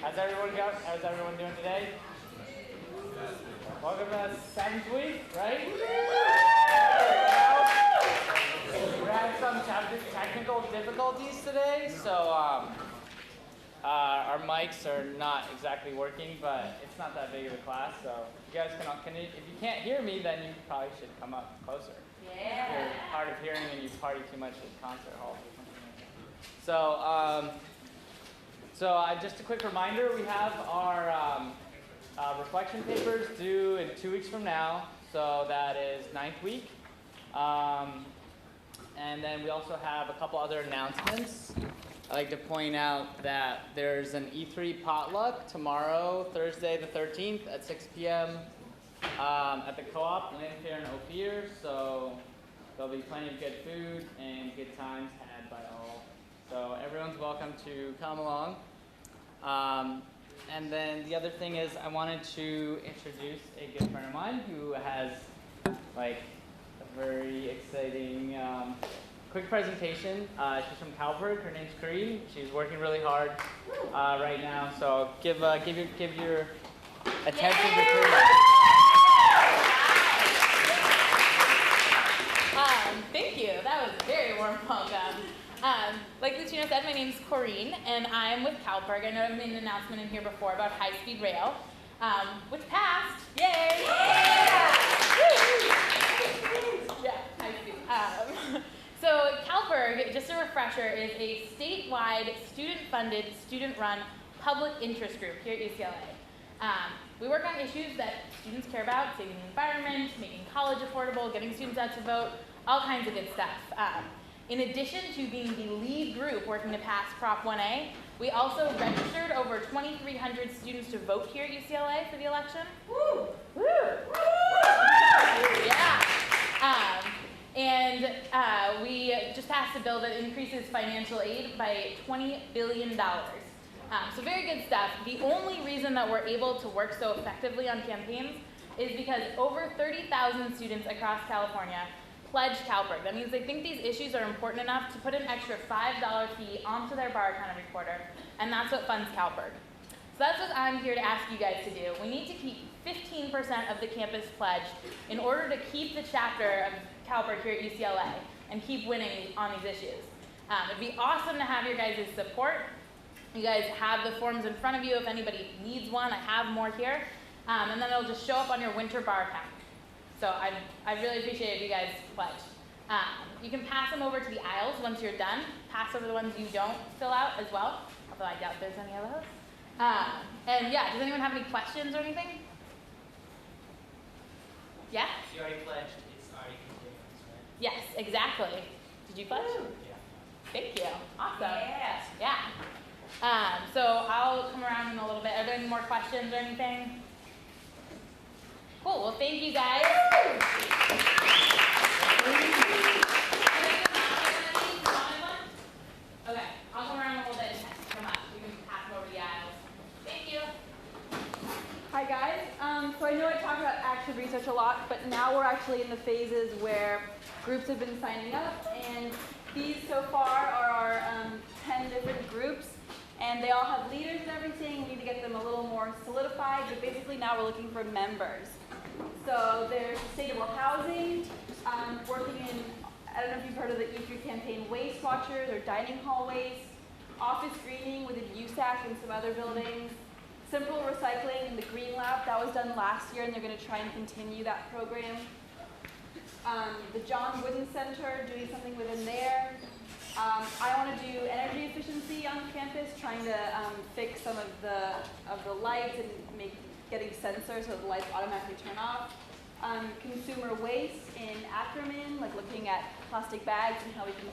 How's everyone doing today? Welcome to the 7th week, right? We're having some technical difficulties today, so our mics are not exactly working, but it's not that big of a class, so if you guys if you can't hear me, then you probably should come up closer. Yeah. If you're hard of hearing and you party too much at concert halls or something like that. So just a quick reminder, we have our reflection papers due in 2 weeks from now, so that is 9th week. And then we also have a couple other announcements. I'd like to point out that there's an E3 potluck tomorrow, Thursday the 13th at 6 p.m. At the co-op, Landfair and Ophir, so there'll be plenty of good food and good times had by all. So everyone's welcome to come along. And then the other thing is I wanted to introduce a good friend of mine who has like a very exciting quick presentation. She's from Calvert. Her name's Corinne. She's working really hard right now. So give your attention to Corinne. Thank you. That was a very warm welcome. Like Lucino said, my name's Corinne, and I'm with CalPERG. I know I've made an announcement in here before about high-speed rail, which passed. Yay! Yeah, high-speed. So CalPERG, just a refresher, is a statewide, student-funded, student-run public interest group here at UCLA. We work on issues that students care about, saving the environment, making college affordable, getting students out to vote, all kinds of good stuff. In addition to being the lead group working to pass Prop 1A, we also registered over 2,300 students to vote here at UCLA for the election. Woo! Woo! Yeah. We just passed a bill that increases financial aid by $20 billion. So very good stuff. The only reason that we're able to work so effectively on campaigns is because over 30,000 students across California pledged CalPERG. That means they think these issues are important enough to put an extra $5 fee onto their bar account every quarter, and that's what funds CalPERG. So that's what I'm here to ask you guys to do. We need to keep 15% of the campus pledged in order to keep the chapter of CalPERG here at UCLA and keep winning on these issues. It'd be awesome to have your guys' support. You guys have the forms in front of you if anybody needs one. I have more here. And then it'll just show up on your winter bar account. So I'd really appreciate it if you guys pledge. You can pass them over to the aisles once you're done. Pass over the ones you don't fill out as well, although I doubt there's any of those. And yeah, does anyone have any questions or anything? Yeah? You already pledged, it's already continuous, right? Yes, exactly. Did you pledge? Yeah. Thank you. Awesome. Yes. Yeah. So I'll come around in a little bit. Are there any more questions or anything? Cool. Well, thank you guys. Okay. I'll come around a little bit and come up. You can pass them over the aisles. Thank you. Hi guys. So I know I talk about active research a lot, but now we're actually in the phases where groups have been signing up, and these so far are our 10 different groups, and they all have leaders and everything. We need to get them a little more solidified, but basically now we're looking for members. So there's sustainable housing, working in, I don't know if you've heard of the E3 campaign, waste watchers or dining hall waste, office greening within USAC and some other buildings, simple recycling in the Green Lab. That was done last year, and they're going to try and continue that program. The John Wooden Center, doing something within there. I want to do energy efficiency on campus, trying to fix some of the lights and getting sensors so the lights automatically turn off. Consumer waste in Ackerman, like looking at plastic bags and how we can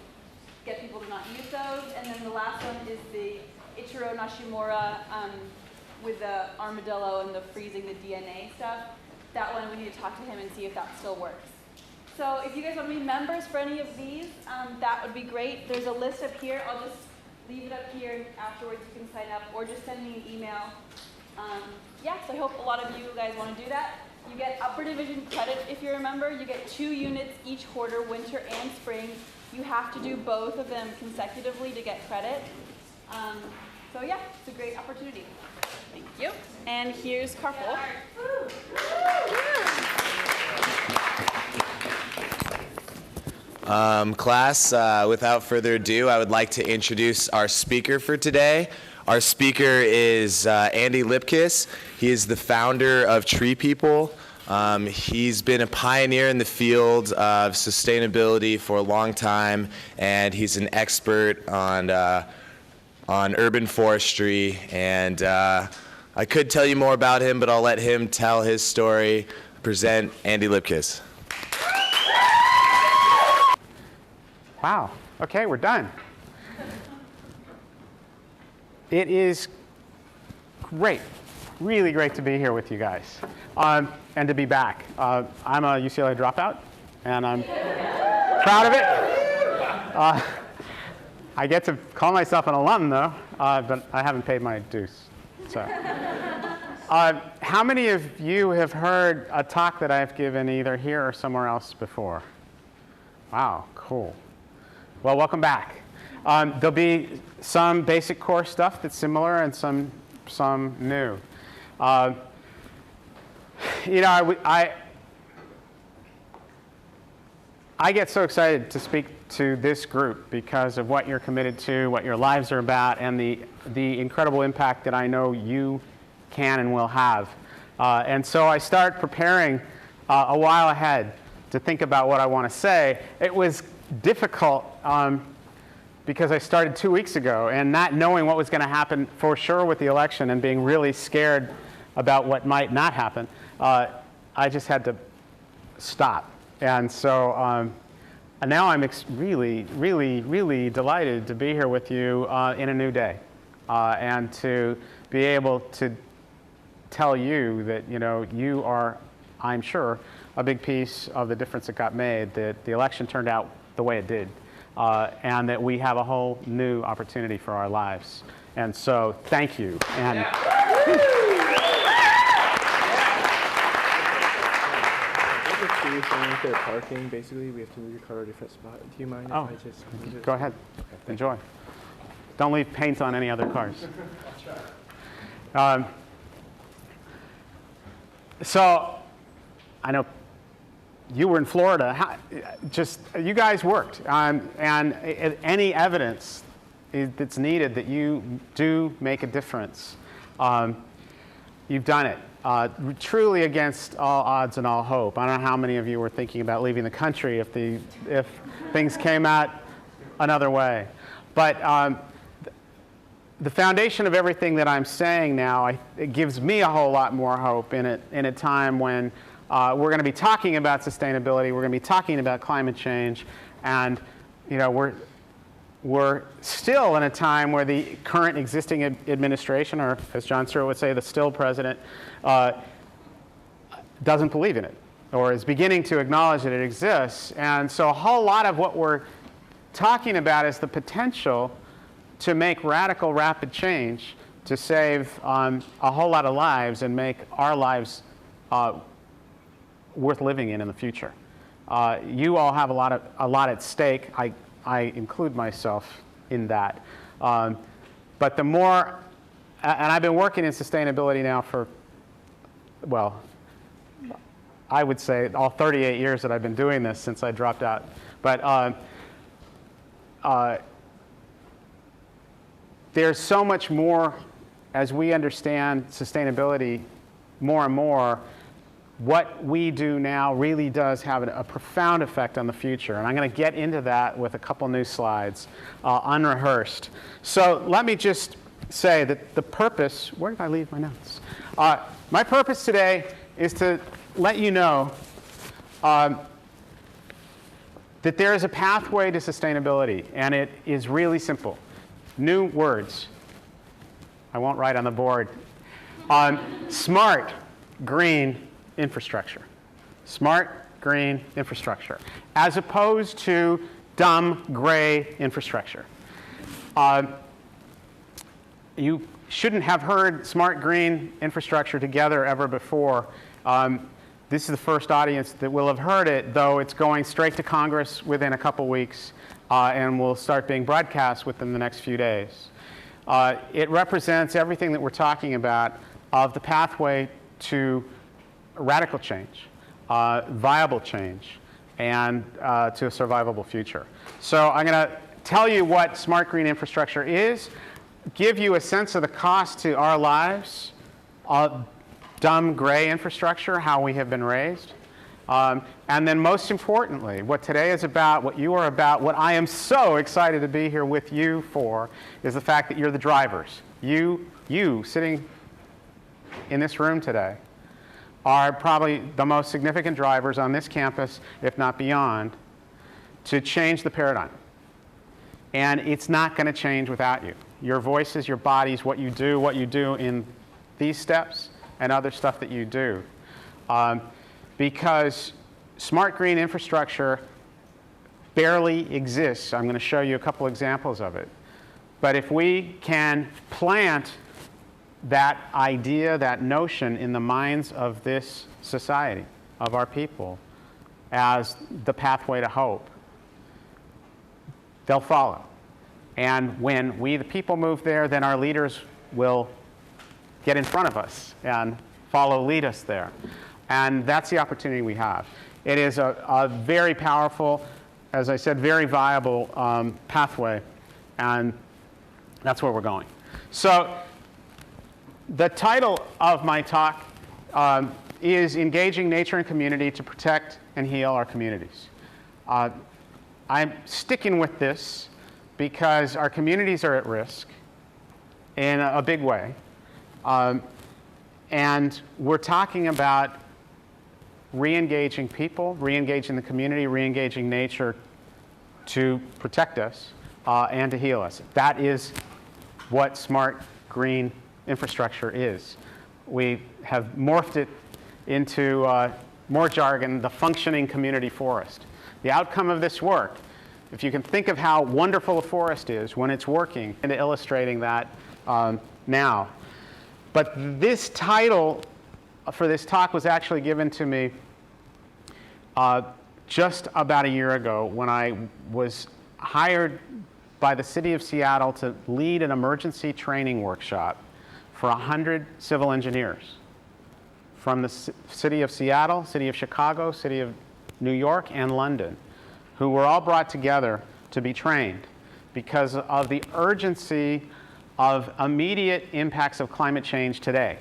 get people to not use those. And then the last one is the Ichiro Nishimura with the armadillo and the freezing the DNA stuff. That one, we need to talk to him and see if that still works. So if you guys want to be members for any of these, that would be great. There's a list up here. I'll just leave it up here. Afterwards, you can sign up or just send me an email. Yeah, so I hope a lot of you guys want to do that. You get upper division credit if you're a member. You get 2 units each quarter, winter and spring. You have to do both of them consecutively to get credit. So yeah, it's a great opportunity. Thank you. And here's Carpool. Class, without further ado, I would like to introduce our speaker for today. Our speaker is Andy Lipkis. He is the founder of TreePeople. He's been a pioneer in the field of sustainability for a long time, and he's an expert on urban forestry. And I could tell you more about him, but I'll let him tell his story. Present Andy Lipkis. Wow. Okay, we're done. It is great, really great to be here with you guys, and to be back. I'm a UCLA dropout, and I'm proud of it. I get to call myself an alum, though, but I haven't paid my dues. So, how many of you have heard a talk that I've given either here or somewhere else before? Wow, cool. Well, welcome back. There'll be some basic core stuff that's similar and some new. You know, I get so excited to speak to this group because of what you're committed to, what your lives are about, and the incredible impact that I know you can and will have. And so I start preparing a while ahead to think about what I want to say. It was difficult because I started 2 weeks ago, and not knowing what was going to happen for sure with the election and being really scared about what might not happen, I just had to stop. And so and now I'm really, really, really delighted to be here with you in a new day and to be able to tell you that, you know, you are, I'm sure, a big piece of the difference that got made, that the election turned out the way it did, and that we have a whole new opportunity for our lives. And so, thank you. And If they're parking, basically, we have to move your car to a different spot. Do you mind if I just move it? Go ahead. Enjoy. Don't leave paint on any other cars. So, I know you were in Florida. You guys worked, and any evidence that's needed that you do make a difference, you've done it. Truly against all odds and all hope. I don't know how many of you were thinking about leaving the country if things came out another way. But the foundation of everything that I'm saying now, it gives me a whole lot more hope in a time when we're going to be talking about sustainability, we're going to be talking about climate change, and you know, we're still in a time where the current existing administration, or as John Stewart would say, the still president, doesn't believe in it, or is beginning to acknowledge that it exists. And so a whole lot of what we're talking about is the potential to make radical, rapid change to save a whole lot of lives and make our lives worth living in the future. You all have a lot at stake. I include myself in that. But the more, and I've been working in sustainability now for, well, I would say all 38 years that I've been doing this since I dropped out. But there's so much more as we understand sustainability more and more. What we do now really does have a profound effect on the future. And I'm going to get into that with a couple new slides, unrehearsed. So let me just say that the purpose, where did I leave my notes? My purpose today is to let you know that there is a pathway to sustainability, and it is really simple. New words. I won't write on the board. Smart, green, infrastructure. Smart, green infrastructure, as opposed to dumb, gray infrastructure. You shouldn't have heard smart, green infrastructure together ever before. This is the first audience that will have heard it, though it's going straight to Congress within a couple weeks and will start being broadcast within the next few days. It represents everything that we're talking about of the pathway to radical change, viable change, and to a survivable future. So I'm going to tell you what smart green infrastructure is, give you a sense of the cost to our lives of dumb gray infrastructure, how we have been raised. And then most importantly, what today is about, what you are about, what I am so excited to be here with you for, is the fact that you're the drivers. You sitting in this room today are probably the most significant drivers on this campus, if not beyond, to change the paradigm. And it's not going to change without you. Your voices, your bodies, what you do in these steps and other stuff that you do. Because smart green infrastructure barely exists. I'm going to show you a couple examples of it. But if we can plant that idea, that notion in the minds of this society, of our people, as the pathway to hope, they'll follow. And when we, the people, move there, then our leaders will get in front of us and lead us there. And that's the opportunity we have. It is a very powerful, as I said, very viable pathway, and that's where we're going. So the title of my talk is Engaging Nature and Community to Protect and Heal Our Communities. I'm sticking with this because our communities are at risk in a big way. And we're talking about re-engaging people, re-engaging the community, re-engaging nature to protect us and to heal us. That is what smart green infrastructure is. We have morphed it into more jargon, the functioning community forest. The outcome of this work, if you can think of how wonderful a forest is when it's working, and illustrating that now. But this title for this talk was actually given to me just about a year ago when I was hired by the city of Seattle to lead an emergency training workshop for 100 civil engineers from the city of Seattle, city of Chicago, city of New York, and London, who were all brought together to be trained because of the urgency of immediate impacts of climate change today.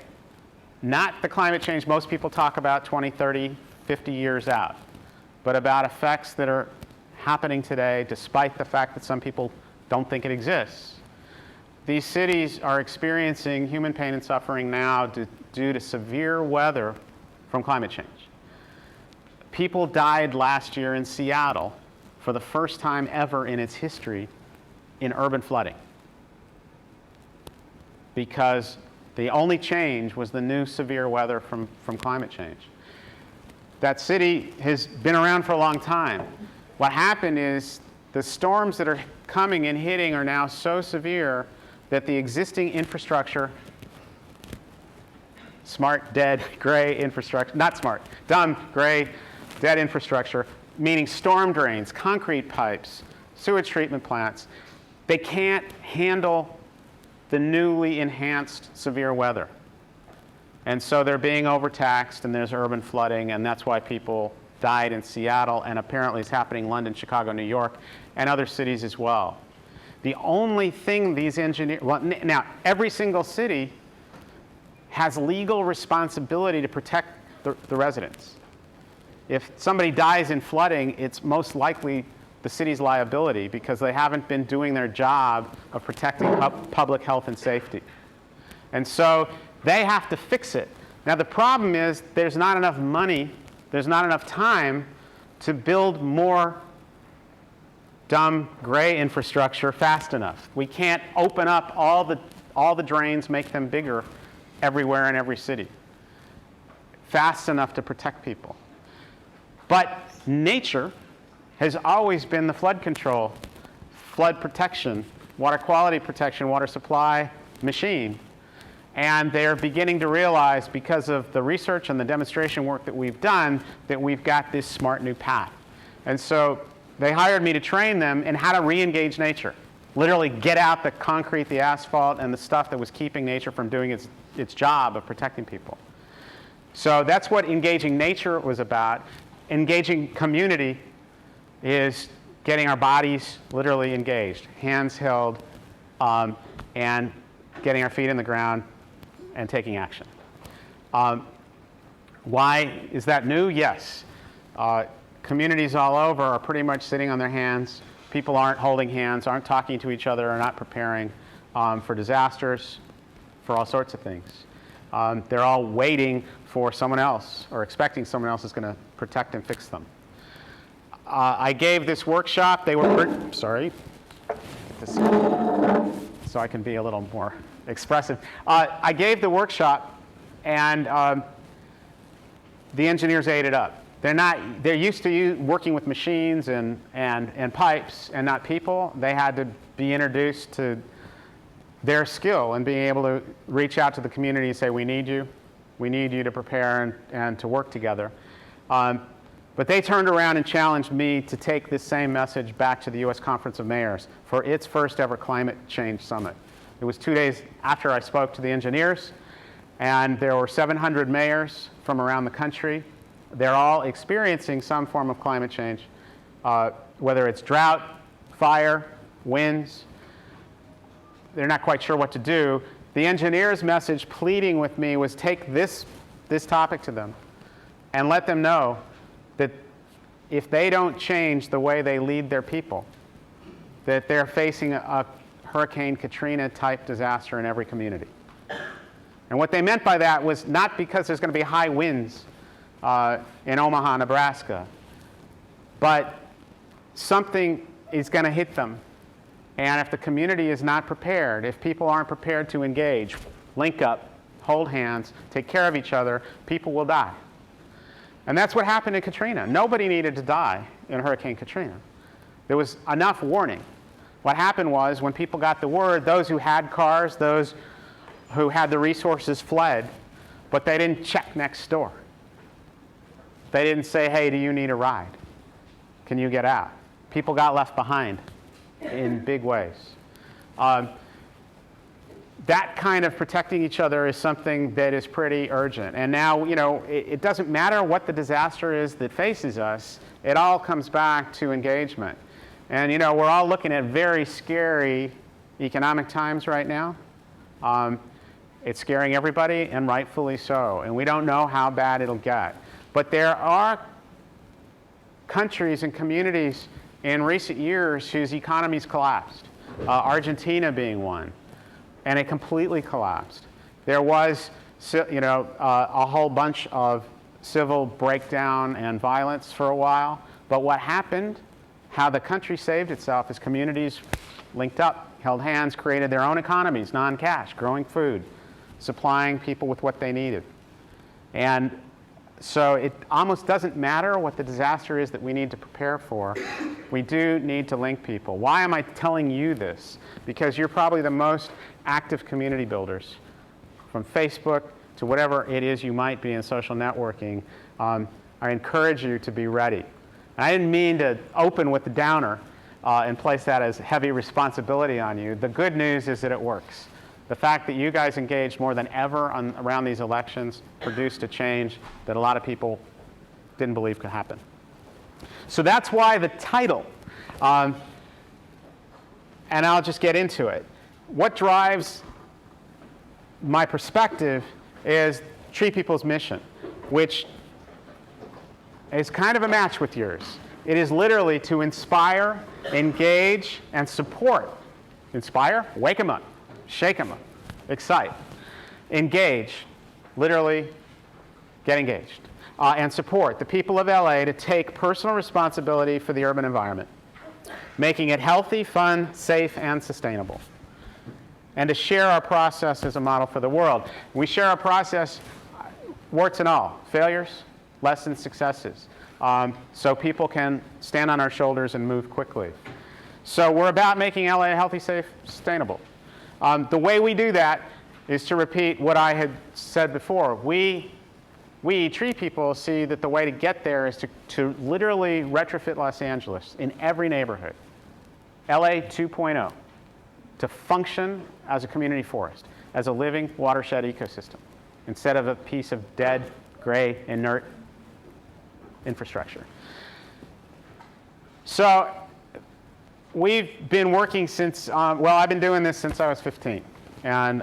Not the climate change most people talk about 20, 30, 50 years out, but about effects that are happening today despite the fact that some people don't think it exists. These cities are experiencing human pain and suffering now due to severe weather from climate change. People died last year in Seattle for the first time ever in its history in urban flooding, because the only change was the new severe weather from climate change. That city has been around for a long time. What happened is the storms that are coming and hitting are now so severe that the existing infrastructure, smart, dead, gray infrastructure, not smart, dumb, gray, dead infrastructure, meaning storm drains, concrete pipes, sewage treatment plants, they can't handle the newly enhanced severe weather. And so they're being overtaxed, and there's urban flooding, and that's why people died in Seattle, and apparently it's happening in London, Chicago, New York, and other cities as well. The only thing these engineers, well, now every single city has legal responsibility to protect the residents. If somebody dies in flooding, it's most likely the city's liability because they haven't been doing their job of protecting public health and safety. And so they have to fix it. Now the problem is there's not enough money, there's not enough time to build more dumb gray infrastructure fast enough. We can't open up all the drains, make them bigger everywhere in every city fast enough to protect people. But nature has always been the flood control, flood protection, water quality protection, water supply machine. And they're beginning to realize, because of the research and the demonstration work that we've done, that we've got this smart new path. And so they hired me to train them in how to re-engage nature. literally get out the concrete, the asphalt, and the stuff that was keeping nature from doing its job of protecting people. So that's what engaging nature was about. Engaging community is getting our bodies literally engaged, hands held, and getting our feet in the ground and taking action. Why is that new? Yes. Communities all over are pretty much sitting on their hands. People aren't holding hands, aren't talking to each other, are not preparing for disasters, for all sorts of things. They're all waiting for someone else or expecting someone else is going to protect and fix them. I gave this workshop. They were, sorry, so I can be a little more expressive. I gave the workshop, and the engineers ate it up. They're used to working with machines and pipes and not people. They had to be introduced to their skill and being able to reach out to the community and say, we need you to prepare and to work together. But they turned around and challenged me to take this same message back to the U.S. Conference of Mayors for its first ever climate change summit. It was 2 days after I spoke to the engineers, and there were 700 mayors from around the country. They're all experiencing some form of climate change, whether it's drought, fire, winds. They're not quite sure what to do. The engineer's message pleading with me was take this topic to them and let them know that if they don't change the way they lead their people, that they're facing a Hurricane Katrina type disaster in every community. And what they meant by that was not because there's going to be high winds in Omaha, Nebraska, but something is going to hit them. And if the community is not prepared, if people aren't prepared to engage, link up, hold hands, take care of each other, people will die. And that's what happened in Katrina. Nobody needed to die in Hurricane Katrina. There was enough warning. What happened was when people got the word, those who had cars, those who had the resources fled, but they didn't check next door. They didn't say, hey, do you need a ride? Can you get out? People got left behind in big ways. That kind of protecting each other is something that is pretty urgent. And now, it doesn't matter what the disaster is that faces us. It all comes back to engagement. And, we're all looking at very scary economic times right now. It's scaring everybody, and rightfully so. And we don't know how bad it'll get. But there are countries and communities in recent years whose economies collapsed, Argentina being one. And it completely collapsed. There was, a whole bunch of civil breakdown and violence for a while. But what happened, how the country saved itself, is communities linked up, held hands, created their own economies, non-cash, growing food, supplying people with what they needed. And so it almost doesn't matter what the disaster is that we need to prepare for. We do need to link people. Why am I telling you this? Because you're probably the most active community builders. From Facebook to whatever it is you might be in social networking, I encourage you to be ready. And I didn't mean to open with the downer and place that as heavy responsibility on you. The good news is that it works. The fact that you guys engaged more than ever around these elections produced a change that a lot of people didn't believe could happen. So that's why the title. And I'll just get into it. What drives my perspective is TreePeople's mission, which is kind of a match with yours. It is literally to inspire, engage, and support. Inspire, wake them up. Shake them up, excite, engage, literally get engaged, and support the people of LA to take personal responsibility for the urban environment, making it healthy, fun, safe, and sustainable, and to share our process as a model for the world. We share our process, warts and all, failures, lessons, successes, so people can stand on our shoulders and move quickly. So we're about making LA healthy, safe, sustainable. The way we do that is to repeat what I had said before. We TreePeople see that the way to get there is to literally retrofit Los Angeles in every neighborhood. LA 2.0. to function as a community forest, as a living watershed ecosystem, instead of a piece of dead, gray, inert infrastructure. So we've been working since, well, I've been doing this since I was 15. And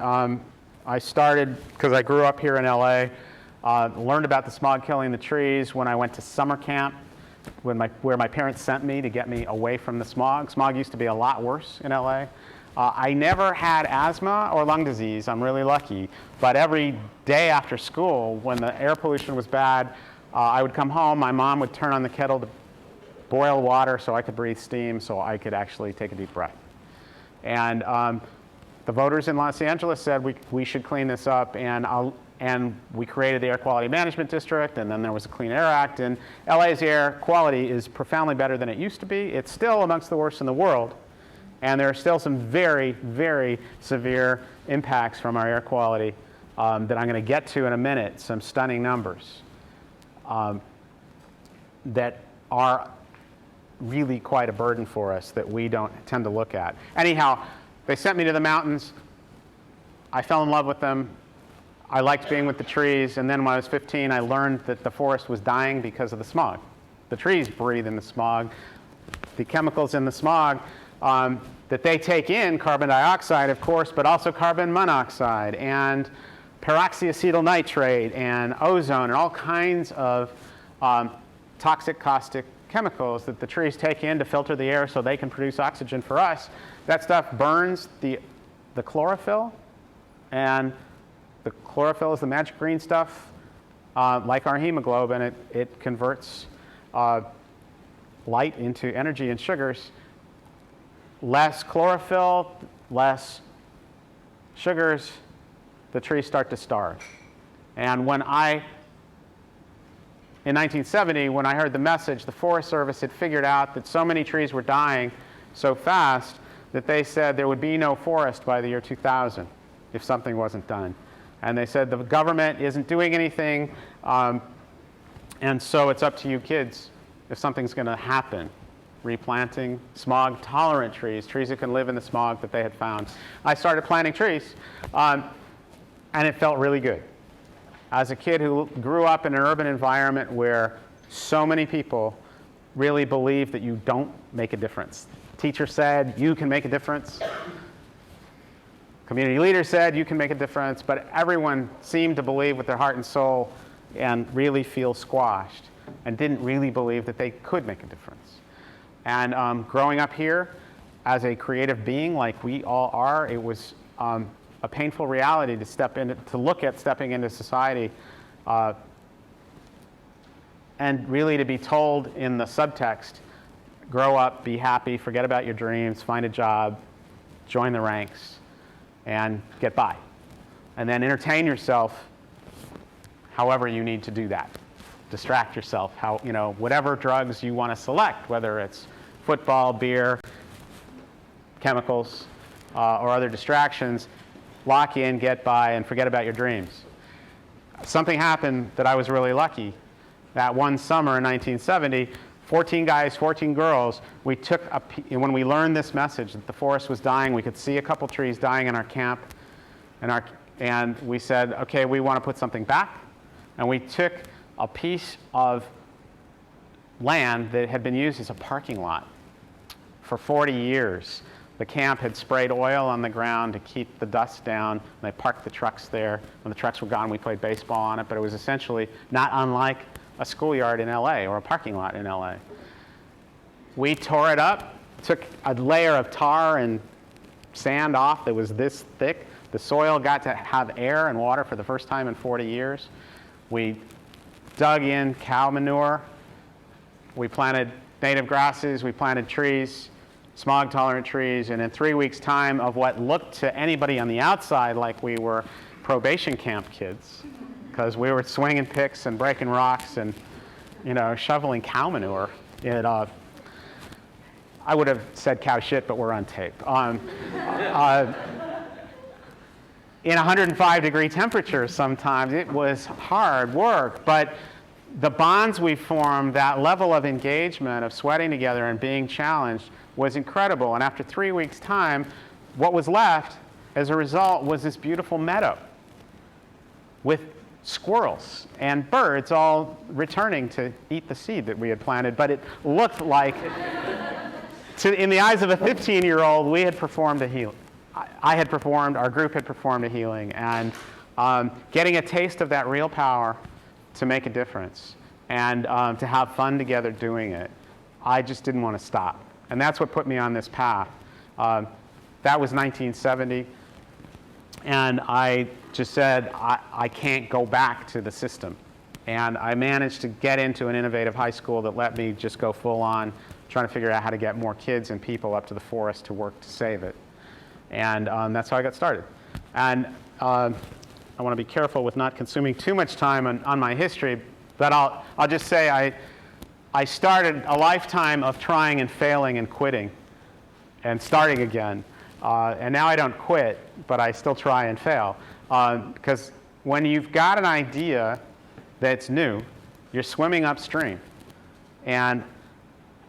I started, because I grew up here in LA, learned about the smog killing the trees when I went to summer camp, where my parents sent me to get me away from the smog. Smog used to be a lot worse in LA. I never had asthma or lung disease, I'm really lucky, but every day after school, when the air pollution was bad, I would come home, my mom would turn on the kettle to boil water so I could breathe steam, so I could actually take a deep breath. And the voters in Los Angeles said we should clean this up, and we created the Air Quality Management District, and then there was a Clean Air Act, and LA's air quality is profoundly better than it used to be. It's still amongst the worst in the world, and there are still some very, very severe impacts from our air quality that I'm going to get to in a minute, some stunning numbers that are really quite a burden for us that we don't tend to look at. Anyhow, they sent me to the mountains. I fell in love with them. I liked being with the trees, and then when I was 15, I learned that the forest was dying because of the smog. The trees breathe in the smog. The chemicals in the smog that they take in, carbon dioxide, of course, but also carbon monoxide and peroxyacetyl nitrate and ozone and all kinds of toxic, caustic chemicals that the trees take in to filter the air so they can produce oxygen for us. That stuff burns the chlorophyll, and the chlorophyll is the magic green stuff, like our hemoglobin. It converts light into energy and sugars. Less chlorophyll, less sugars, the trees start to starve. And in 1970, when I heard the message, the Forest Service had figured out that so many trees were dying so fast that they said there would be no forest by the year 2000 if something wasn't done. And they said the government isn't doing anything, and so it's up to you kids if something's going to happen. Replanting smog-tolerant trees, trees that can live in the smog that they had found. I started planting trees, and it felt really good. As a kid who grew up in an urban environment where so many people really believe that you don't make a difference. Teacher said, you can make a difference. Community leader said, you can make a difference. But everyone seemed to believe with their heart and soul and really feel squashed and didn't really believe that they could make a difference. And growing up here as a creative being like we all are, it was a painful reality to look at stepping into society and really to be told in the subtext, grow up, be happy, forget about your dreams, find a job, join the ranks, and get by. And then entertain yourself however you need to do that. Distract yourself, whatever drugs you want to select, whether it's football, beer, chemicals, or other distractions. Lock in, get by, and forget about your dreams. Something happened that I was really lucky. That one summer in 1970, 14 guys, 14 girls, when we learned this message that the forest was dying, we could see a couple trees dying in our camp, and we said, okay, we want to put something back. And we took a piece of land that had been used as a parking lot for 40 years. The camp had sprayed oil on the ground to keep the dust down. They parked the trucks there. When the trucks were gone, we played baseball on it, but it was essentially not unlike a schoolyard in LA or a parking lot in LA. We tore it up, took a layer of tar and sand off that was this thick. The soil got to have air and water for the first time in 40 years. We dug in cow manure. We planted native grasses. We planted trees, smog-tolerant trees. And in 3 weeks' time of what looked to anybody on the outside like we were probation camp kids, because we were swinging picks and breaking rocks and, shoveling cow manure. I would have said cow shit, but we're on tape. In 105-degree temperatures sometimes, it was hard work, but the bonds we formed, that level of engagement, of sweating together and being challenged, was incredible. And after 3 weeks' time, what was left as a result was this beautiful meadow with squirrels and birds all returning to eat the seed that we had planted. But it looked like, in the eyes of a 15-year-old, we had performed a healing. Our group had performed a healing. And getting a taste of that real power to make a difference and to have fun together doing it, I just didn't want to stop. And that's what put me on this path. That was 1970. And I just said, I can't go back to the system. And I managed to get into an innovative high school that let me just go full on, trying to figure out how to get more kids and people up to the forest to work to save it. And that's how I got started. And I want to be careful with not consuming too much time on my history, but I'll just say I started a lifetime of trying and failing and quitting and starting again. And now I don't quit, but I still try and fail. Because when you've got an idea that's new, you're swimming upstream. And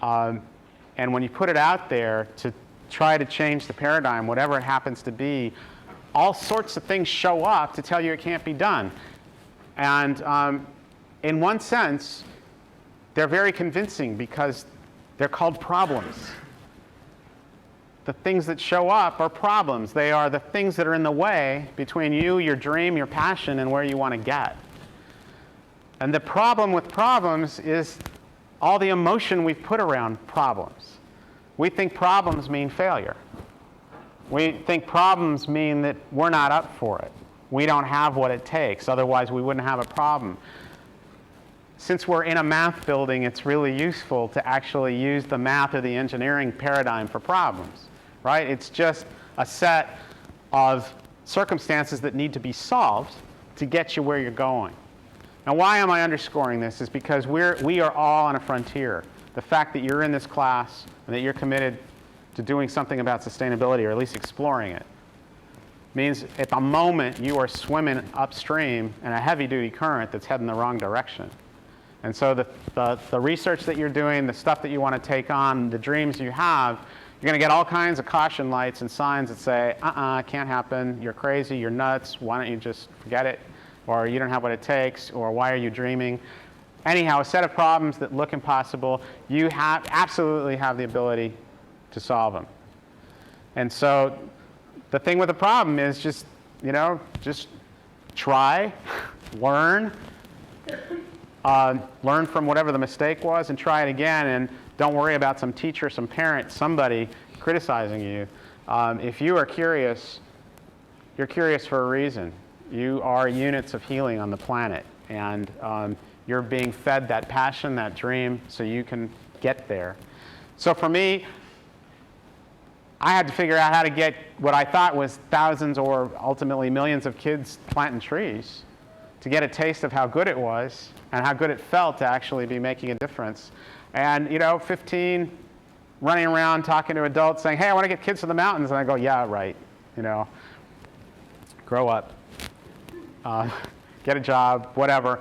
when you put it out there to try to change the paradigm, whatever it happens to be, all sorts of things show up to tell you it can't be done. And in one sense, they're very convincing because they're called problems. The things that show up are problems. They are the things that are in the way between you, your dream, your passion, and where you want to get. And the problem with problems is all the emotion we've put around problems. We think problems mean failure. We think problems mean that we're not up for it. We don't have what it takes, otherwise we wouldn't have a problem. Since we're in a math building, it's really useful to actually use the math or the engineering paradigm for problems, right? It's just a set of circumstances that need to be solved to get you where you're going. Now, why am I underscoring this? Is because we are all on a frontier. The fact that you're in this class and that you're committed to doing something about sustainability, or at least exploring it, means at the moment you are swimming upstream in a heavy-duty current that's heading the wrong direction. And so the research that you're doing, the stuff that you want to take on, the dreams you have, you're going to get all kinds of caution lights and signs that say, can't happen, you're crazy, you're nuts, why don't you just forget it, or you don't have what it takes, or why are you dreaming? Anyhow, a set of problems that look impossible, you absolutely have the ability to solve them. And so the thing with the problem is just try, learn from whatever the mistake was and try it again, and don't worry about some teacher, some parent, somebody criticizing you. If you are curious, you're curious for a reason. You are units of healing on the planet, and you're being fed that passion, that dream, so you can get there. So for me, I had to figure out how to get what I thought was thousands or ultimately millions of kids planting trees to get a taste of how good it was and how good it felt to actually be making a difference. And 15, running around talking to adults saying, hey, I want to get kids to the mountains. And I go, yeah, right, grow up, get a job, whatever.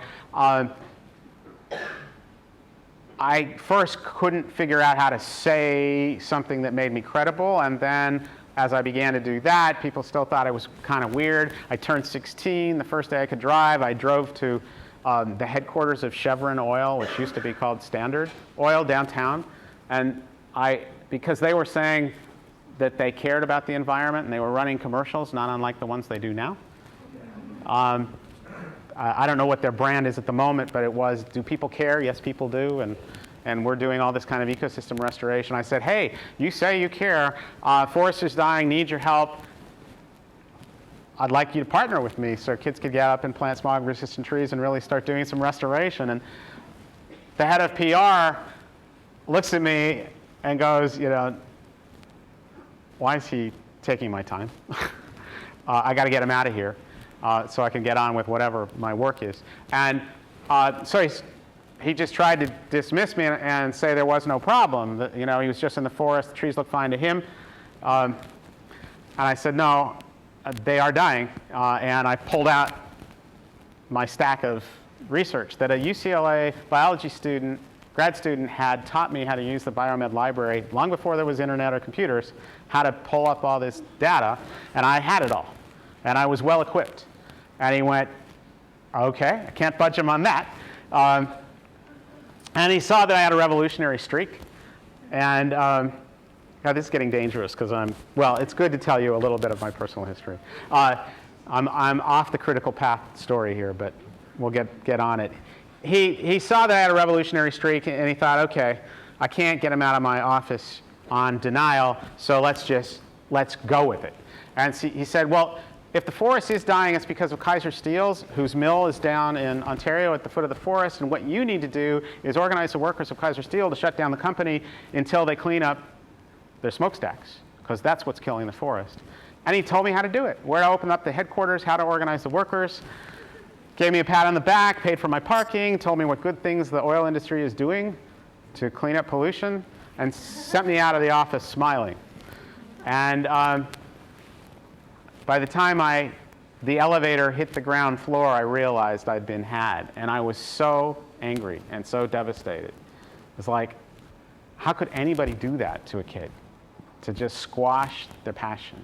I first couldn't figure out how to say something that made me credible, and then as I began to do that, people still thought it was kind of weird. I turned 16, the first day I could drive. I drove to the headquarters of Chevron Oil, which used to be called Standard Oil, downtown, and because they were saying that they cared about the environment and they were running commercials, not unlike the ones they do now. I don't know what their brand is at the moment, but it was, do people care? Yes, people do, and we're doing all this kind of ecosystem restoration. I said, hey, you say you care, forest is dying, need your help. I'd like you to partner with me so kids could get up and plant smog-resistant trees and really start doing some restoration. And the head of PR looks at me and goes, why is he taking my time? I got to get him out of here. So I can get on with whatever my work is. And so he just tried to dismiss me and say there was no problem. That, he was just in the forest, the trees looked fine to him. And I said, no, they are dying. And I pulled out my stack of research that a UCLA biology student grad student had taught me how to use the biomed library long before there was internet or computers, how to pull up all this data, and I had it all. And I was well equipped. And he went, okay, I can't budge him on that. And he saw that I had a revolutionary streak. And now this is getting dangerous because well, it's good to tell you a little bit of my personal history. I'm off the critical path story here, but we'll get on it. He saw that I had a revolutionary streak, and he thought, okay, I can't get him out of my office on denial, so let's go with it. And he said, well, if the forest is dying, it's because of Kaiser Steel's, whose mill is down in Ontario at the foot of the forest, and what you need to do is organize the workers of Kaiser Steel to shut down the company until they clean up their smokestacks, because that's what's killing the forest. And he told me how to do it, where to open up the headquarters, how to organize the workers, gave me a pat on the back, paid for my parking, told me what good things the oil industry is doing to clean up pollution, and sent me out of the office smiling. And by the time the elevator hit the ground floor, I realized I'd been had. And I was so angry and so devastated. It was like, how could anybody do that to a kid? To just squash their passion.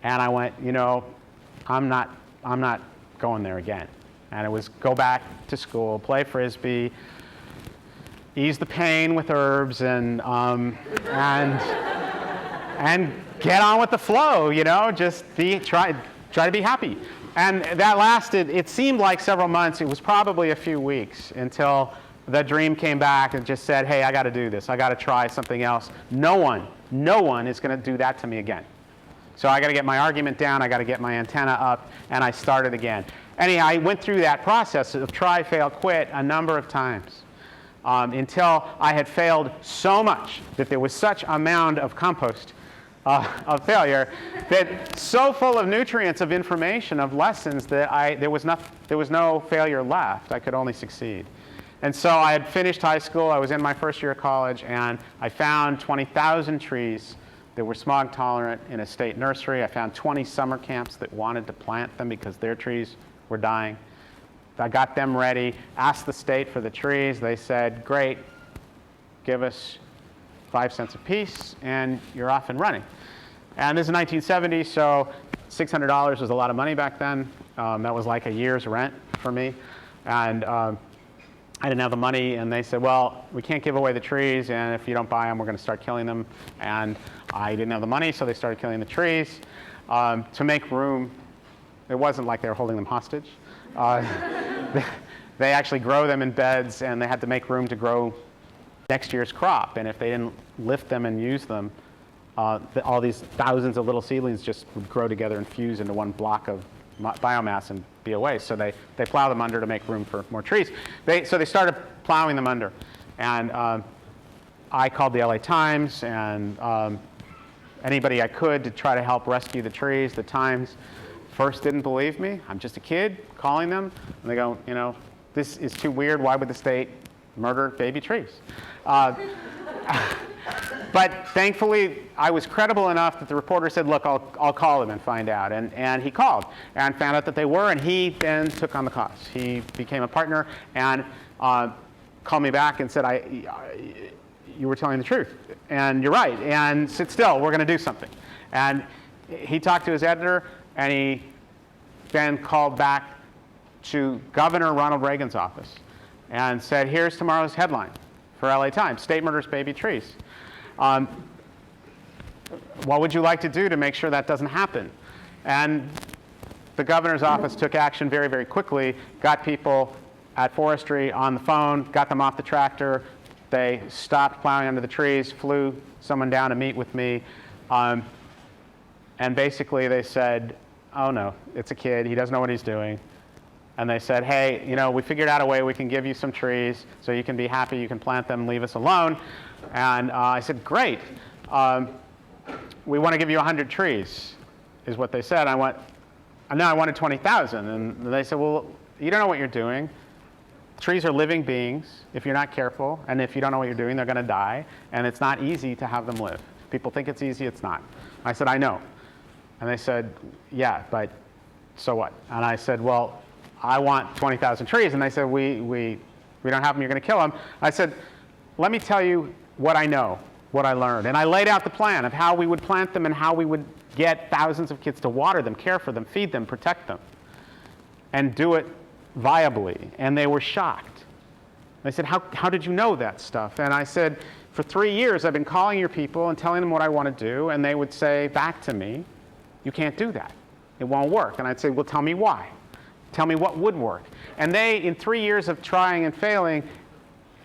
And I went, you know, I'm not going there again. And it was go back to school, play Frisbee, ease the pain with herbs, and get on with the flow, you know, just try to be happy. And that lasted, it seemed like several months. It was probably a few weeks until the dream came back and just said, hey, I got to do this. I got to try something else. No one is going to do that to me again. So I got to get my argument down. I got to get my antenna up, and I started again. Anyhow, I went through that process of try, fail, quit a number of times until I had failed so much that there was such a mound of compost of failure, that so full of nutrients, of information, of lessons, that there was no failure left. I could only succeed. And so I had finished high school. I was in my first year of college, and I found 20,000 trees that were smog tolerant in a state nursery. I found 20 summer camps that wanted to plant them because their trees were dying. I got them ready, asked the state for the trees. They said, great, give us 5 cents a piece, and you're off and running. And this is 1970, so $600 was a lot of money back then. That was like a year's rent for me. And I didn't have the money, and they said, well, we can't give away the trees, and if you don't buy them, we're going to start killing them. And I didn't have the money, so they started killing the trees. To make room, it wasn't like they were holding them hostage. They actually grow them in beds, and they had to make room to grow next year's crop. And if they didn't lift them and use them, all these thousands of little seedlings just would grow together and fuse into one block of biomass and be a waste. So they plow them under to make room for more trees. So they started plowing them under. And I called the LA Times and anybody I could to try to help rescue the trees. The Times first didn't believe me. I'm just a kid calling them. And they go, you know, this is too weird. Why would the state murder baby trees? But thankfully, I was credible enough that the reporter said, look, I'll call them and find out. And he called and found out that they were, and he then took on the cause. He became a partner and called me back and said, you were telling the truth, and you're right, and sit still, we're going to do something. And he talked to his editor, and he then called back to Governor Ronald Reagan's office and said, here's tomorrow's headline for LA Times, state murders baby trees. What would you like to do to make sure that doesn't happen? And the governor's office took action very, very quickly, got people at forestry on the phone, got them off the tractor. They stopped plowing under the trees, flew someone down to meet with me. And basically they said, oh no, it's a kid, he doesn't know what he's doing. And they said, hey, you know, we figured out a way we can give you some trees so you can be happy, you can plant them, leave us alone. And I said, great. We want to give you 100 trees, is what they said. I went, no, I wanted 20,000. And they said, well, you don't know what you're doing. Trees are living beings. If you're not careful, and if you don't know what you're doing, they're going to die. And it's not easy to have them live. People think it's easy, it's not. I said, I know. And they said, yeah, but so what? And I said, well, I want 20,000 trees. And they said, we don't have them, you're going to kill them. I said, let me tell you what I know, what I learned. And I laid out the plan of how we would plant them and how we would get thousands of kids to water them, care for them, feed them, protect them, and do it viably. And they were shocked. They said, how did you know that stuff? And I said, for 3 years, I've been calling your people and telling them what I want to do, and they would say back to me, you can't do that. It won't work. And I'd say, well, tell me why. Tell me what would work. And they, in 3 years of trying and failing,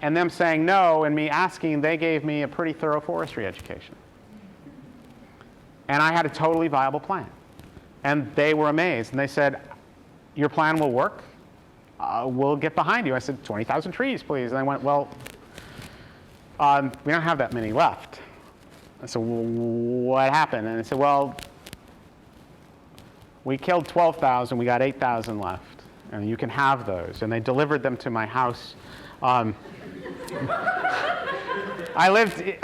and them saying no, and me asking, they gave me a pretty thorough forestry education. And I had a totally viable plan. And they were amazed. And they said, your plan will work. We'll get behind you. I said, 20,000 trees, please. And I went, well, we don't have that many left. I said, well, what happened? And I said, well, we killed 12,000. We got 8,000 left. And you can have those. And they delivered them to my house. I